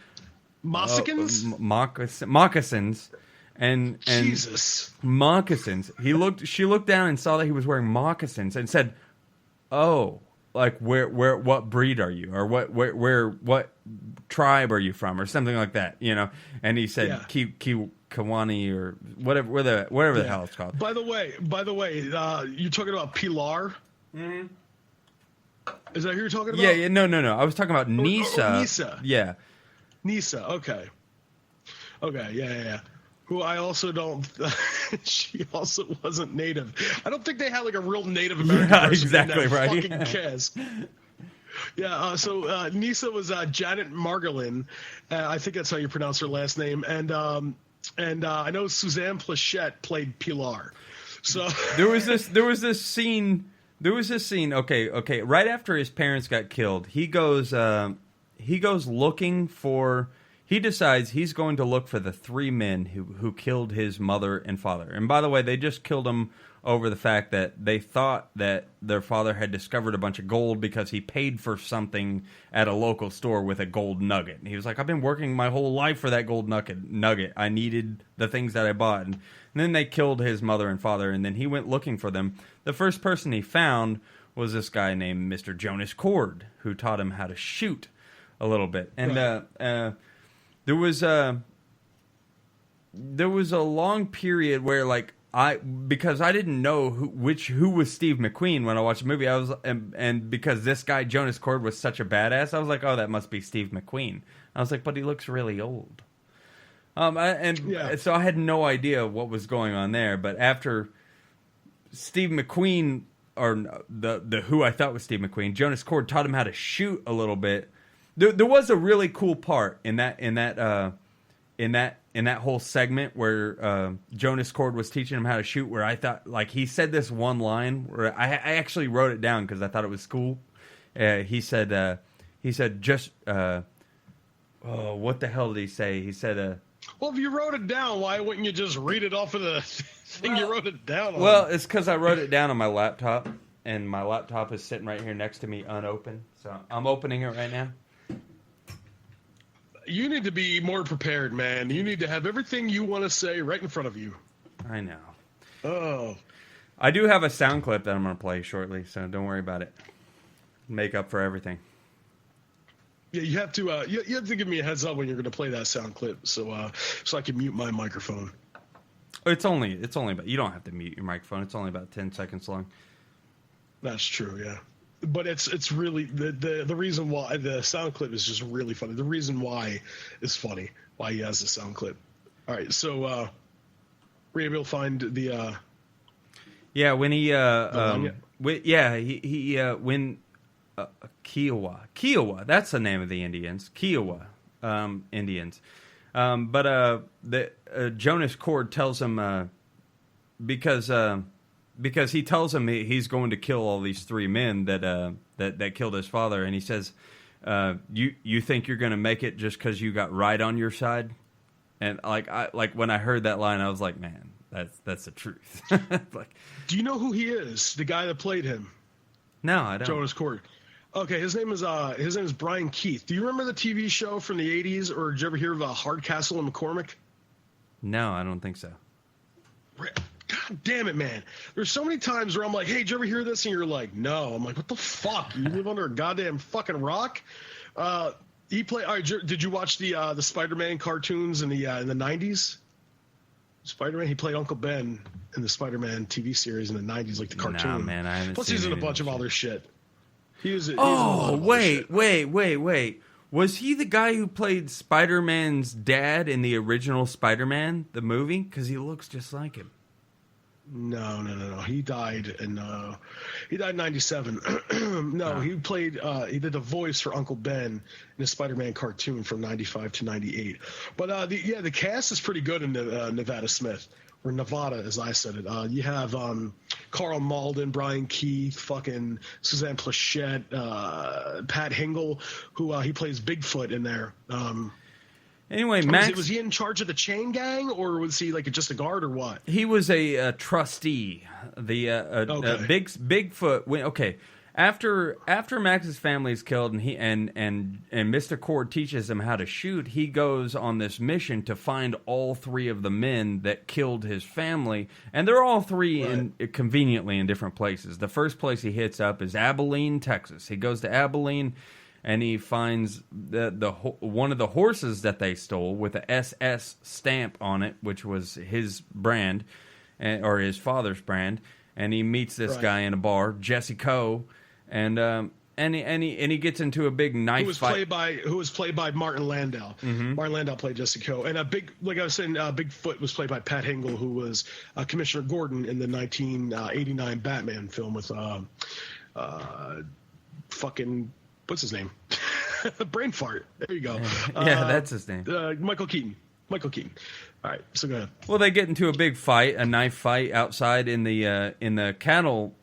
"Moccasins, moccasins, and Jesus, moccasins." She looked down and saw that he was wearing moccasins, and said, "Oh, like where, what breed are you, or what tribe are you from, or something like that, you know?" And he said, Kiwani or whatever the hell it's called. By the way, you're talking about Pilar. Mm-hmm. Is that who you're talking about? Yeah. No. I was talking about Nisa. Nisa. Yeah. Nisa. Okay. Okay, yeah. Who I also don't. She also wasn't native. I don't think they had like a real Native American Yeah, person exactly in that right. fucking cast. Yeah, so Nisa was Janet Margolin. I think that's how you pronounce her last name. And I know Suzanne Plachette played Pilar. So There was this scene. Okay. Right after his parents got killed, he goes looking for. He decides he's going to look for the three men who killed his mother and father. And by the way, they just killed them over the fact that they thought that their father had discovered a bunch of gold because he paid for something at a local store with a gold nugget. And he was like, I've been working my whole life for that gold nugget. I needed the things that I bought. And then they killed his mother and father, and then he went looking for them. The first person he found was this guy named Mr. Jonas Cord, who taught him how to shoot a little bit. And right. there was a long period where, like, because I didn't know who was Steve McQueen when I watched the movie, and because this guy Jonas Cord was such a badass, I was like, oh, that must be Steve McQueen. I was like, but he looks really old. So I had no idea what was going on there. But after Steve McQueen, or the who I thought was Steve McQueen, Jonas Cord taught him how to shoot a little bit. There was a really cool part in that whole segment where Jonas Cord was teaching him how to shoot, where I thought, like, he said this one line where I actually wrote it down because I thought it was cool. He said just what the hell did he say? He said well, if you wrote it down, why wouldn't you just read it off of the thing you wrote it down on? Well, it's because I wrote it down on my laptop, and my laptop is sitting right here next to me unopened, so I'm opening it right now. You need to be more prepared, man. You need to have everything you want to say right in front of you. I know. Oh. I do have a sound clip that I'm going to play shortly, so don't worry about it. Make up for everything. Yeah, you have to. You have to give me a heads up when you're going to play that sound clip, so I can mute my microphone. It's only about. You don't have to mute your microphone. It's only about 10 seconds long. That's true. Yeah. But it's really the reason why the sound clip is just really funny. The reason why is funny. Why he has the sound clip. All right, so were you able to find the? Yeah, when he when Kiowa, that's the name of the Indians. Kiowa Indians. But Jonas Cord tells him because he tells him he's going to kill all these three men that killed his father, and he says, "You think you're going to make it just because you got right on your side?" And like when I heard that line, I was like, "Man, that's the truth." Like, do you know who he is? The guy that played him? No, I don't. Jonas Cord. Okay, his name is Brian Keith. Do you remember the TV show from the '80s, or did you ever hear of Hardcastle and McCormick? No, I don't think so. God damn it, man. There's so many times where I'm like, hey, did you ever hear this? And you're like, no. I'm like, what the fuck? You live under a goddamn fucking rock? He played. All right, did you watch the Spider-Man cartoons in the 90s? Spider-Man, he played Uncle Ben in the Spider-Man TV series in the 90s, like the cartoon. Nah, man, I haven't Plus, seen he's in a any bunch of of that other shit. Wait. Was he the guy who played Spider-Man's dad in the original Spider-Man, the movie? Because he looks just like him. No. He died in 97. He played. He did the voice for Uncle Ben in the Spider-Man cartoon from 95 to 98. But the cast is pretty good in Nevada Smith, or Nevada, as I said it. You have Carl Malden, Brian Keith, fucking Suzanne Plachette, Pat Hingle, who he plays Bigfoot in there. Anyway, Max... Was he in charge of the chain gang, or was he like just a guard, or what? He was a trustee. Bigfoot... After Max's family is killed and Mr. Cord teaches him how to shoot, he goes on this mission to find all three of the men that killed his family, and they're all three conveniently in different places. The first place he hits up is Abilene, Texas. He goes to Abilene, and he finds one of the horses that they stole with a SS stamp on it, which was his brand, or his father's brand. And he meets this guy in a bar, Jesse Coe, and and he gets into a big knife fight. Who was played by Martin Landau. Martin Landau played Jesse Coe, and like I was saying, Bigfoot was played by Pat Hingle, who was Commissioner Gordon in the 1989 Batman film with fucking what's his name? Brain fart. There you go. Yeah, that's his name. Michael Keaton. All right, so go ahead. Well, they get into a big fight, a knife fight outside in the cattle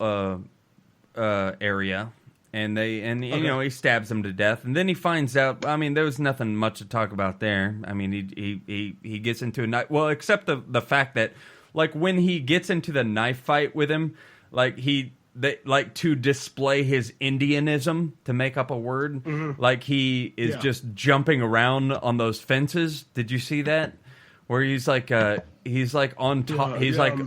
area, and you know, he stabs him to death, and then he finds out. I mean, there was nothing much to talk about there. I mean, he gets into a knife. Well, except the fact that, like, when he gets into the knife fight with him, like to display his Indianism, to make up a word, like he is just jumping around on those fences. Did you see that? Where he's like on top,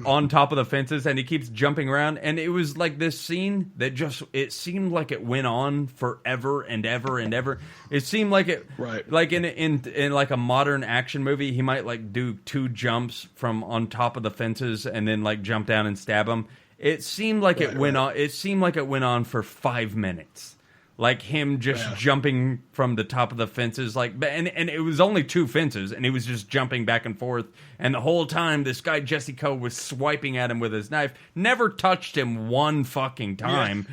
on top of the fences, and he keeps jumping around. And it was like this scene that it seemed like it went on forever and ever and ever. It seemed like it, like in like a modern action movie, he might like do 2 jumps from on top of the fences and then like jump down and stab him. It seemed like it went on. It seemed like it went on for 5 minutes. Like him just jumping from the top of the fences, like, and it was only 2 fences, and he was just jumping back and forth. And the whole time, this guy Jesse Coe was swiping at him with his knife, never touched him one fucking time.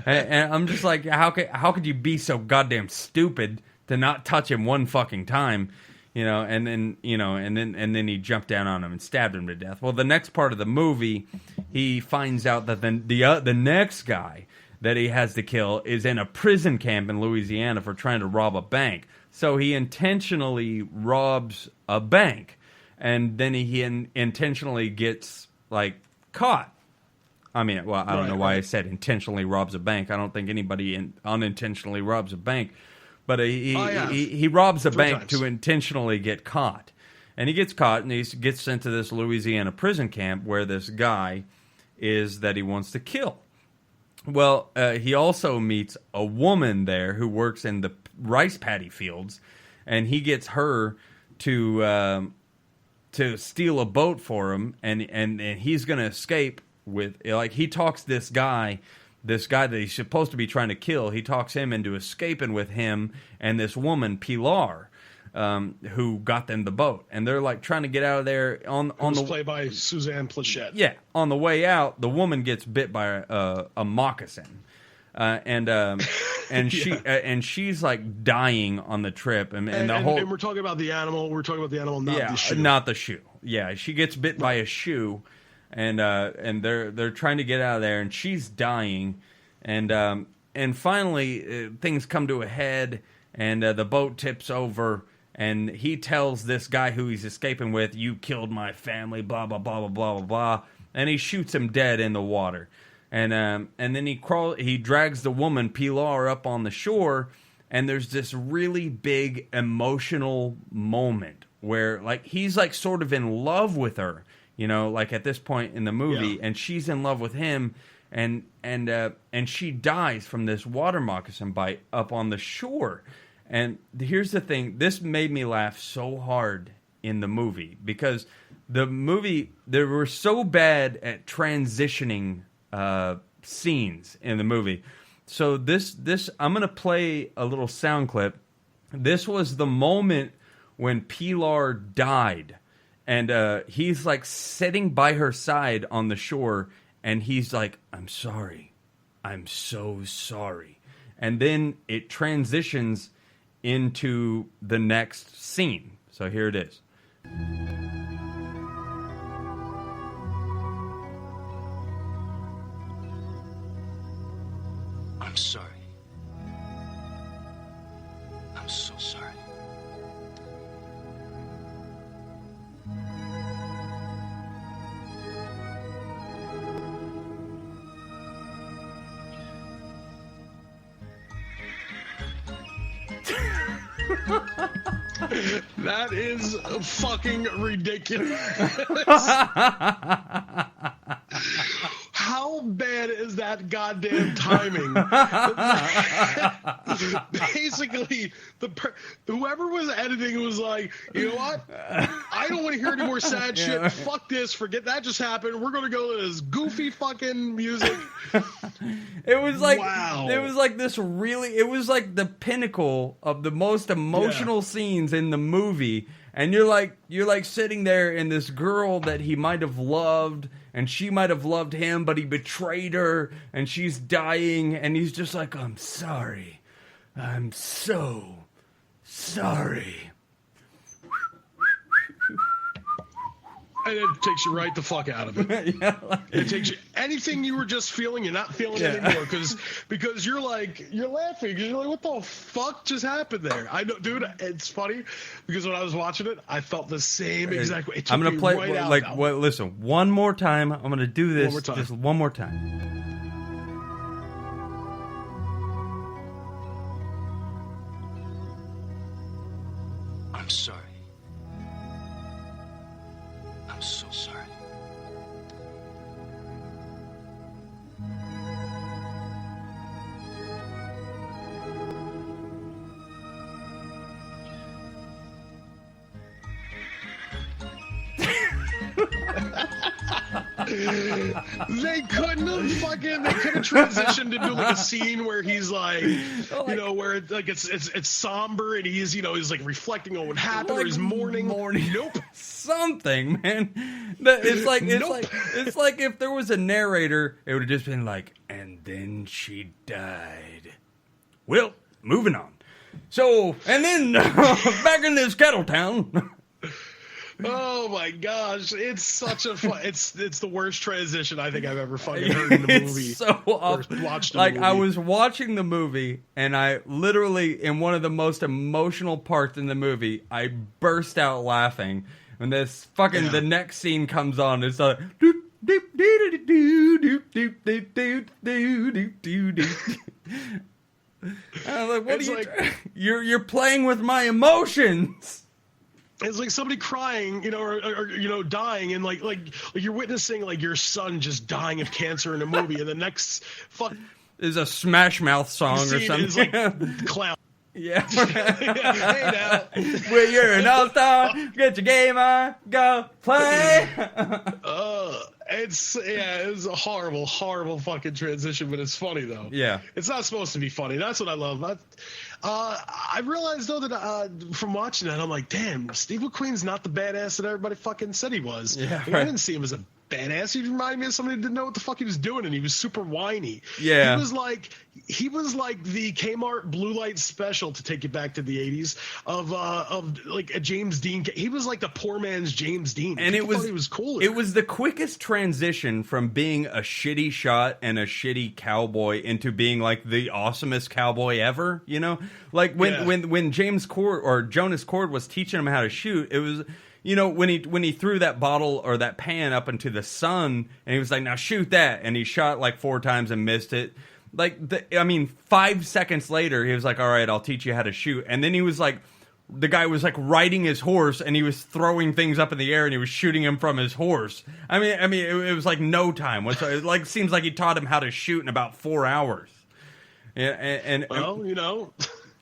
And I'm just like, how could you be so goddamn stupid to not touch him one fucking time? You know, and then he jumped down on him and stabbed him to death. Well, the next part of the movie, he finds out that the next guy that he has to kill is in a prison camp in Louisiana for trying to rob a bank. So he intentionally robs a bank, and then he intentionally gets like caught. I mean, well, I don't know why I said intentionally robs a bank. I don't think anybody unintentionally robs a bank, but he robs a bank to intentionally get caught, and he gets caught, and he gets sent to this Louisiana prison camp where this guy is that he wants to kill. Well, he also meets a woman there who works in the rice paddy fields, and he gets her to steal a boat for him, and he's going to escape with, like, he talks this guy that he's supposed to be trying to kill, he talks him into escaping with him and this woman, Pilar, who got them the boat, and they're like trying to get out of there. Played by Suzanne Plachette. Yeah, on the way out, the woman gets bit by a moccasin, and she's like dying on the trip, and we're talking about the animal. We're talking about the animal, not the shoe. Not the shoe. Yeah, she gets bit by a shoe, and they're trying to get out of there, and she's dying, and finally things come to a head, and the boat tips over. And he tells this guy who he's escaping with, "You killed my family," blah, blah, blah, blah, blah, blah, blah. And he shoots him dead in the water. And then he drags the woman, Pilar, up on the shore. And there's this really big emotional moment where, like, he's, like, sort of in love with her, you know, like, at this point in the movie. Yeah. And she's in love with him. And she dies from this water moccasin bite up on the shore. And here's the thing, this made me laugh so hard in the movie, because they were so bad at transitioning scenes in the movie. So this I'm going to play a little sound clip. This was the moment when Pilar died, and he's like sitting by her side on the shore, and he's like, "I'm sorry. I'm so sorry." And then it transitions into the next scene. So here it is. I'm sorry. I'm so sorry. That is fucking ridiculous. How bad is that that goddamn timing. Basically, whoever was editing was like, you know what? I don't want to hear any more sad shit. Fuck this. Forget that just happened. We're going to go to this goofy fucking music. It was like, wow. It was like this really, it was like the pinnacle of the most emotional scenes in the movie. And you're like sitting there, and this girl that he might have loved, and she might have loved him, but he betrayed her, and she's dying, and he's just like, I'm sorry. I'm so sorry. And it takes you right the fuck out of it. It takes you anything you were just feeling, you're not feeling anymore because you're laughing because you're like, what the fuck just happened there? I know, dude. It's funny because when I was watching it, I felt the same exact way. I'm gonna play listen one more time. I'm gonna do this just one more time. I'm sorry. I'm so sorry. They couldn't have transitioned into like a scene where he's like, you know, where it's somber and he's like reflecting on what happened or he's mourning. Nope. Something, man. It's like if there was a narrator, it would have just been like, and then she died. Well, moving on. So, and then back in this cattle town. Oh my gosh, it's such a fun. It's the worst transition I think I've ever fucking heard in the movie. It's so watched like movie. I was watching the movie, and I literally, in one of the most emotional parts in the movie, I burst out laughing. When this fucking the next scene comes on, it's like doop doop doop doop doop doop doop doop doop doop. I was like, what are you? You're playing with my emotions. It's like somebody crying, or dying, and like you're witnessing like your son just dying of cancer in a movie, and the next fuck is a Smash Mouth song or something. Is like clown. Yeah. Hey now, well, you're an all-star. Get your game on. Go play. It was a horrible fucking transition, but it's funny though. Yeah. It's not supposed to be funny. That's what I love. I realized though that from watching that, I'm like, damn, Steve McQueen's not the badass that everybody fucking said he was. Yeah, I didn't see him as a badass. He reminded me of somebody who didn't know what the fuck he was doing, and he was super whiny. Yeah. He was like the Kmart blue light special, to take you back to the 80s, of like a James Dean. He was like the poor man's James Dean. And People thought he was cooler. It was the quickest transition from being a shitty shot and a shitty cowboy into being like the awesomest cowboy ever, you know? Like when James Cord or Jonas Cord was teaching him how to shoot, it was, when he threw that bottle or that pan up into the sun and he was like, now shoot that, and he shot like 4 times and missed it. 5 seconds later, he was like, all right, I'll teach you how to shoot. And then he was like, the guy was like riding his horse and he was throwing things up in the air and he was shooting him from his horse. I mean, it was like no time. It like seems like he taught him how to shoot in about 4 hours. Yeah,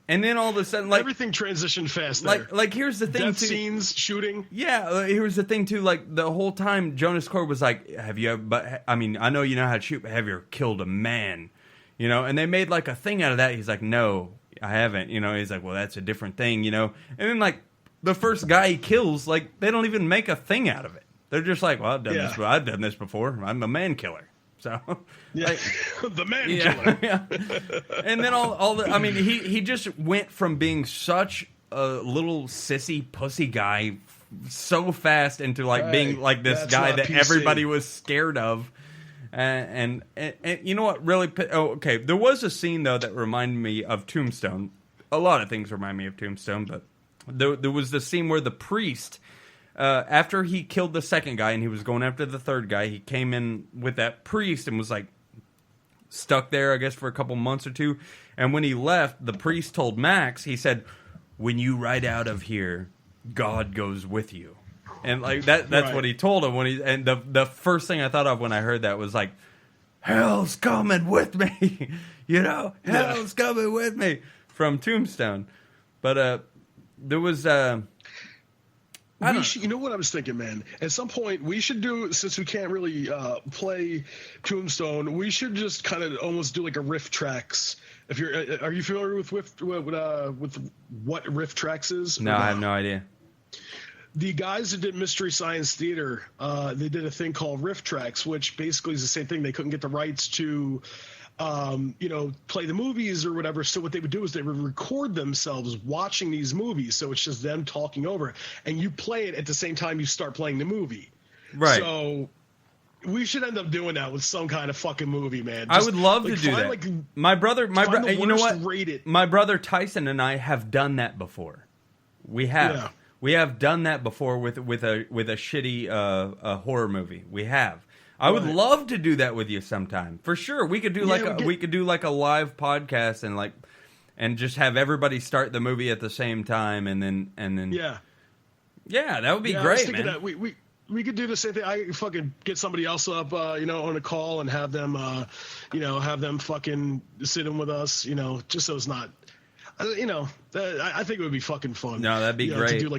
and then all of a sudden, everything transitioned fast. Like here's the thing: death scenes, shooting. Yeah, here's the thing too. Like the whole time, Jonas Cord was like, "Have you ever? But I mean, I know you know how to shoot, but have you ever killed a man?" And they made like a thing out of that. He's like, "No, I haven't." He's like, "Well, that's a different thing," And then like the first guy he kills, like they don't even make a thing out of it. They're just like, "Well, I've done this before. I'm a man killer." So, the man killer. Yeah. And then he just went from being such a little sissy pussy guy so fast into like being like this guy that everybody was scared of. And you know what really? Okay, there was a scene though that reminded me of Tombstone. A lot of things remind me of Tombstone, but there was the scene where the priest. After he killed the second guy and he was going after the third guy, he came in with that priest and was like stuck there, I guess, for a couple months or two. And when he left, the priest told Max, he said, "When you ride out of here, God goes with you." And like that's what he told him and the first thing I thought of when I heard that was like, hell's coming with me. You know, hell's coming with me from Tombstone. But there was you know what I was thinking, man? At some point, we should do, since we can't really play Tombstone, we should just kind of almost do like a Riff Tracks. If you're, are you familiar with what Riff Tracks is? No, I have no idea. The guys that did Mystery Science Theater, they did a thing called Riff Tracks, which basically is the same thing. They couldn't get the rights to, play the movies or whatever. So what they would do is they would record themselves watching these movies. So it's just them talking over it, and you play it at the same time you start playing the movie. Right. So we should end up doing that with some kind of fucking movie, man. I would love to do that. My brother, you know what? Rated. My brother Tyson and I have done that before. We have. Yeah. We have done that before with a shitty horror movie. We have. I would love to do that with you sometime. For sure. We could do we could do like a live podcast and just have everybody start the movie at the same time and then Yeah. Yeah, that would be I was great, thinking man. that we could do the same thing. I could fucking get somebody else up, on a call and have them fucking sit in with us, just so it's not, I think it would be fucking fun. No, that'd be great. To do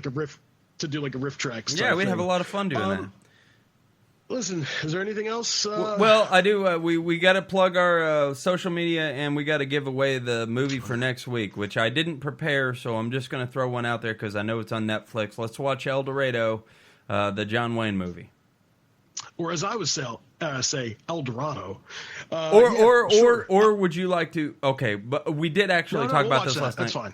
like a riff track. Yeah, we'd have a lot of fun doing that. Listen, is there anything else? Well, I do. We got to plug our social media, and we got to give away the movie for next week, which I didn't prepare, so I'm just going to throw one out there because I know it's on Netflix. Let's watch El Dorado, the John Wayne movie. Or as I would say El Dorado. Or would you like to? Okay, but we did actually talk about this last night. That's fine.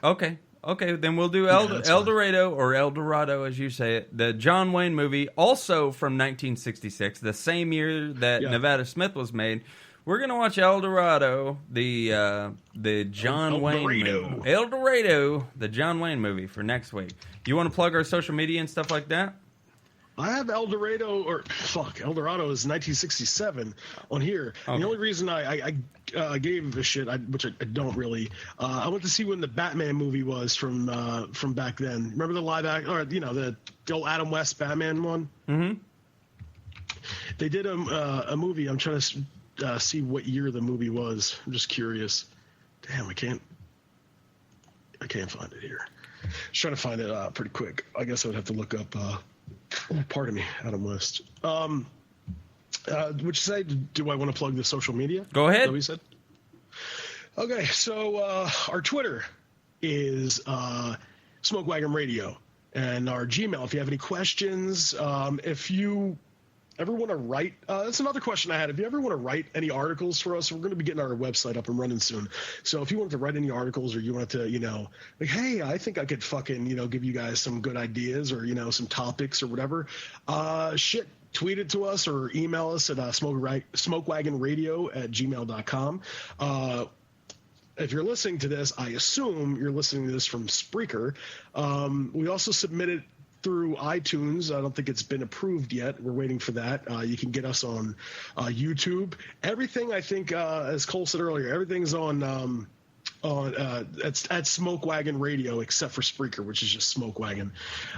Okay, then we'll do El Dorado, or El Dorado, as you say it, the John Wayne movie, also from 1966, the same year that Nevada Smith was made. We're gonna watch El Dorado, the John Wayne movie. El Dorado, the John Wayne movie for next week. You want to plug our social media and stuff like that? I have El Dorado is 1967 on here. Okay. The only reason I gave a shit, which I don't really, I went to see when the Batman movie was from back then. Remember the live act, or the old Adam West Batman one? Mm-hmm. They did a movie. I'm trying to see what year the movie was. I'm just curious. Damn, I can't find it here. Just trying to find it pretty quick. I guess I would have to look up. Pardon me, Adam West. Would you say, do I want to plug the social media? Go ahead. Is that what you said? Okay, so our Twitter is Smoke Wagon Radio, and our Gmail, if you have any questions, if you ever want to write, that's another question I had. If you ever want to write any articles for us, we're going to be getting our website up and running soon. So if you wanted to write any articles, or you wanted to, like, hey, I think I could fucking, give you guys some good ideas, or, some topics or whatever, tweet it to us or email us at smokewagonradio@gmail.com. If you're listening to this, I assume you're listening to this from Spreaker. We also submitted through iTunes. I don't think it's been approved yet. We're waiting for that. You can get us on YouTube. Everything, I think, as Cole said earlier, everything's on at Smoke Wagon Radio, except for Spreaker, which is just Smoke Wagon.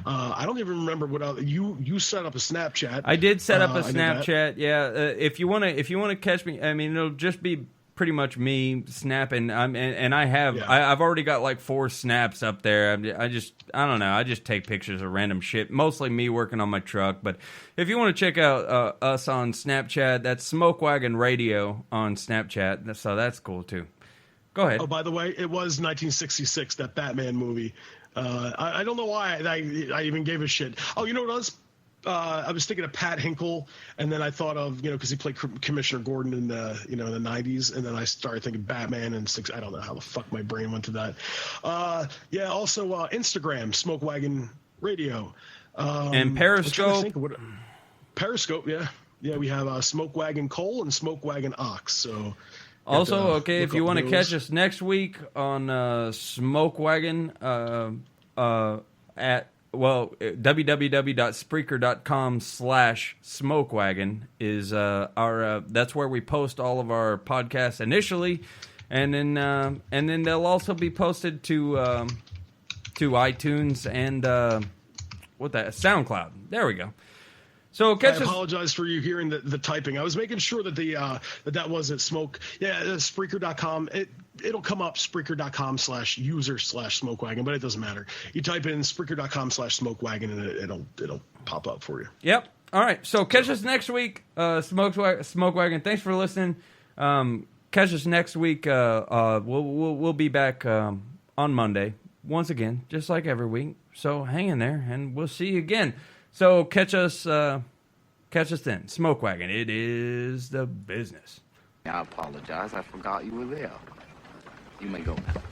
I don't even remember what you set up a Snapchat. I did set up a Snapchat. Yeah, if you wanna catch me, I mean, it'll just be pretty much me snapping. I've already got like 4 snaps up there. I don't know. I just take pictures of random shit. Mostly me working on my truck. But if you want to check out us on Snapchat, that's Smoke Wagon Radio on Snapchat. So that's cool too. Go ahead. Oh, by the way, it was 1966, that Batman movie. I don't know why I even gave a shit. Oh, you know what it was? I was thinking of Pat Hinkle, and then I thought of, because he played Commissioner Gordon in the, in the 90s, and then I started thinking Batman and I don't know how the fuck my brain went to that. Also Instagram, Smoke Wagon Radio. And Periscope. Periscope, yeah. Yeah, we have Smoke Wagon Cole and Smoke Wagon Ox, so... Also, if you want to catch us next week on Smoke Wagon at www.spreaker.com/smokewagon is our that's where we post all of our podcasts initially, and then they'll also be posted to iTunes and SoundCloud. There we go. So I catch us. apologize for you hearing the typing. I was making sure that that wasn't smoke. Yeah, Spreaker.com. It'll come up Spreaker.com/user/SmokeWagon, but it doesn't matter. You type in Spreaker.com/SmokeWagon and it'll pop up for you. Yep. All right. So catch us next week, SmokeWagon. Thanks for listening. Catch us next week. We'll be back on Monday once again, just like every week. So hang in there, and we'll see you again. So catch us then. SmokeWagon. It is the business. I apologize. I forgot you were there. You may go now.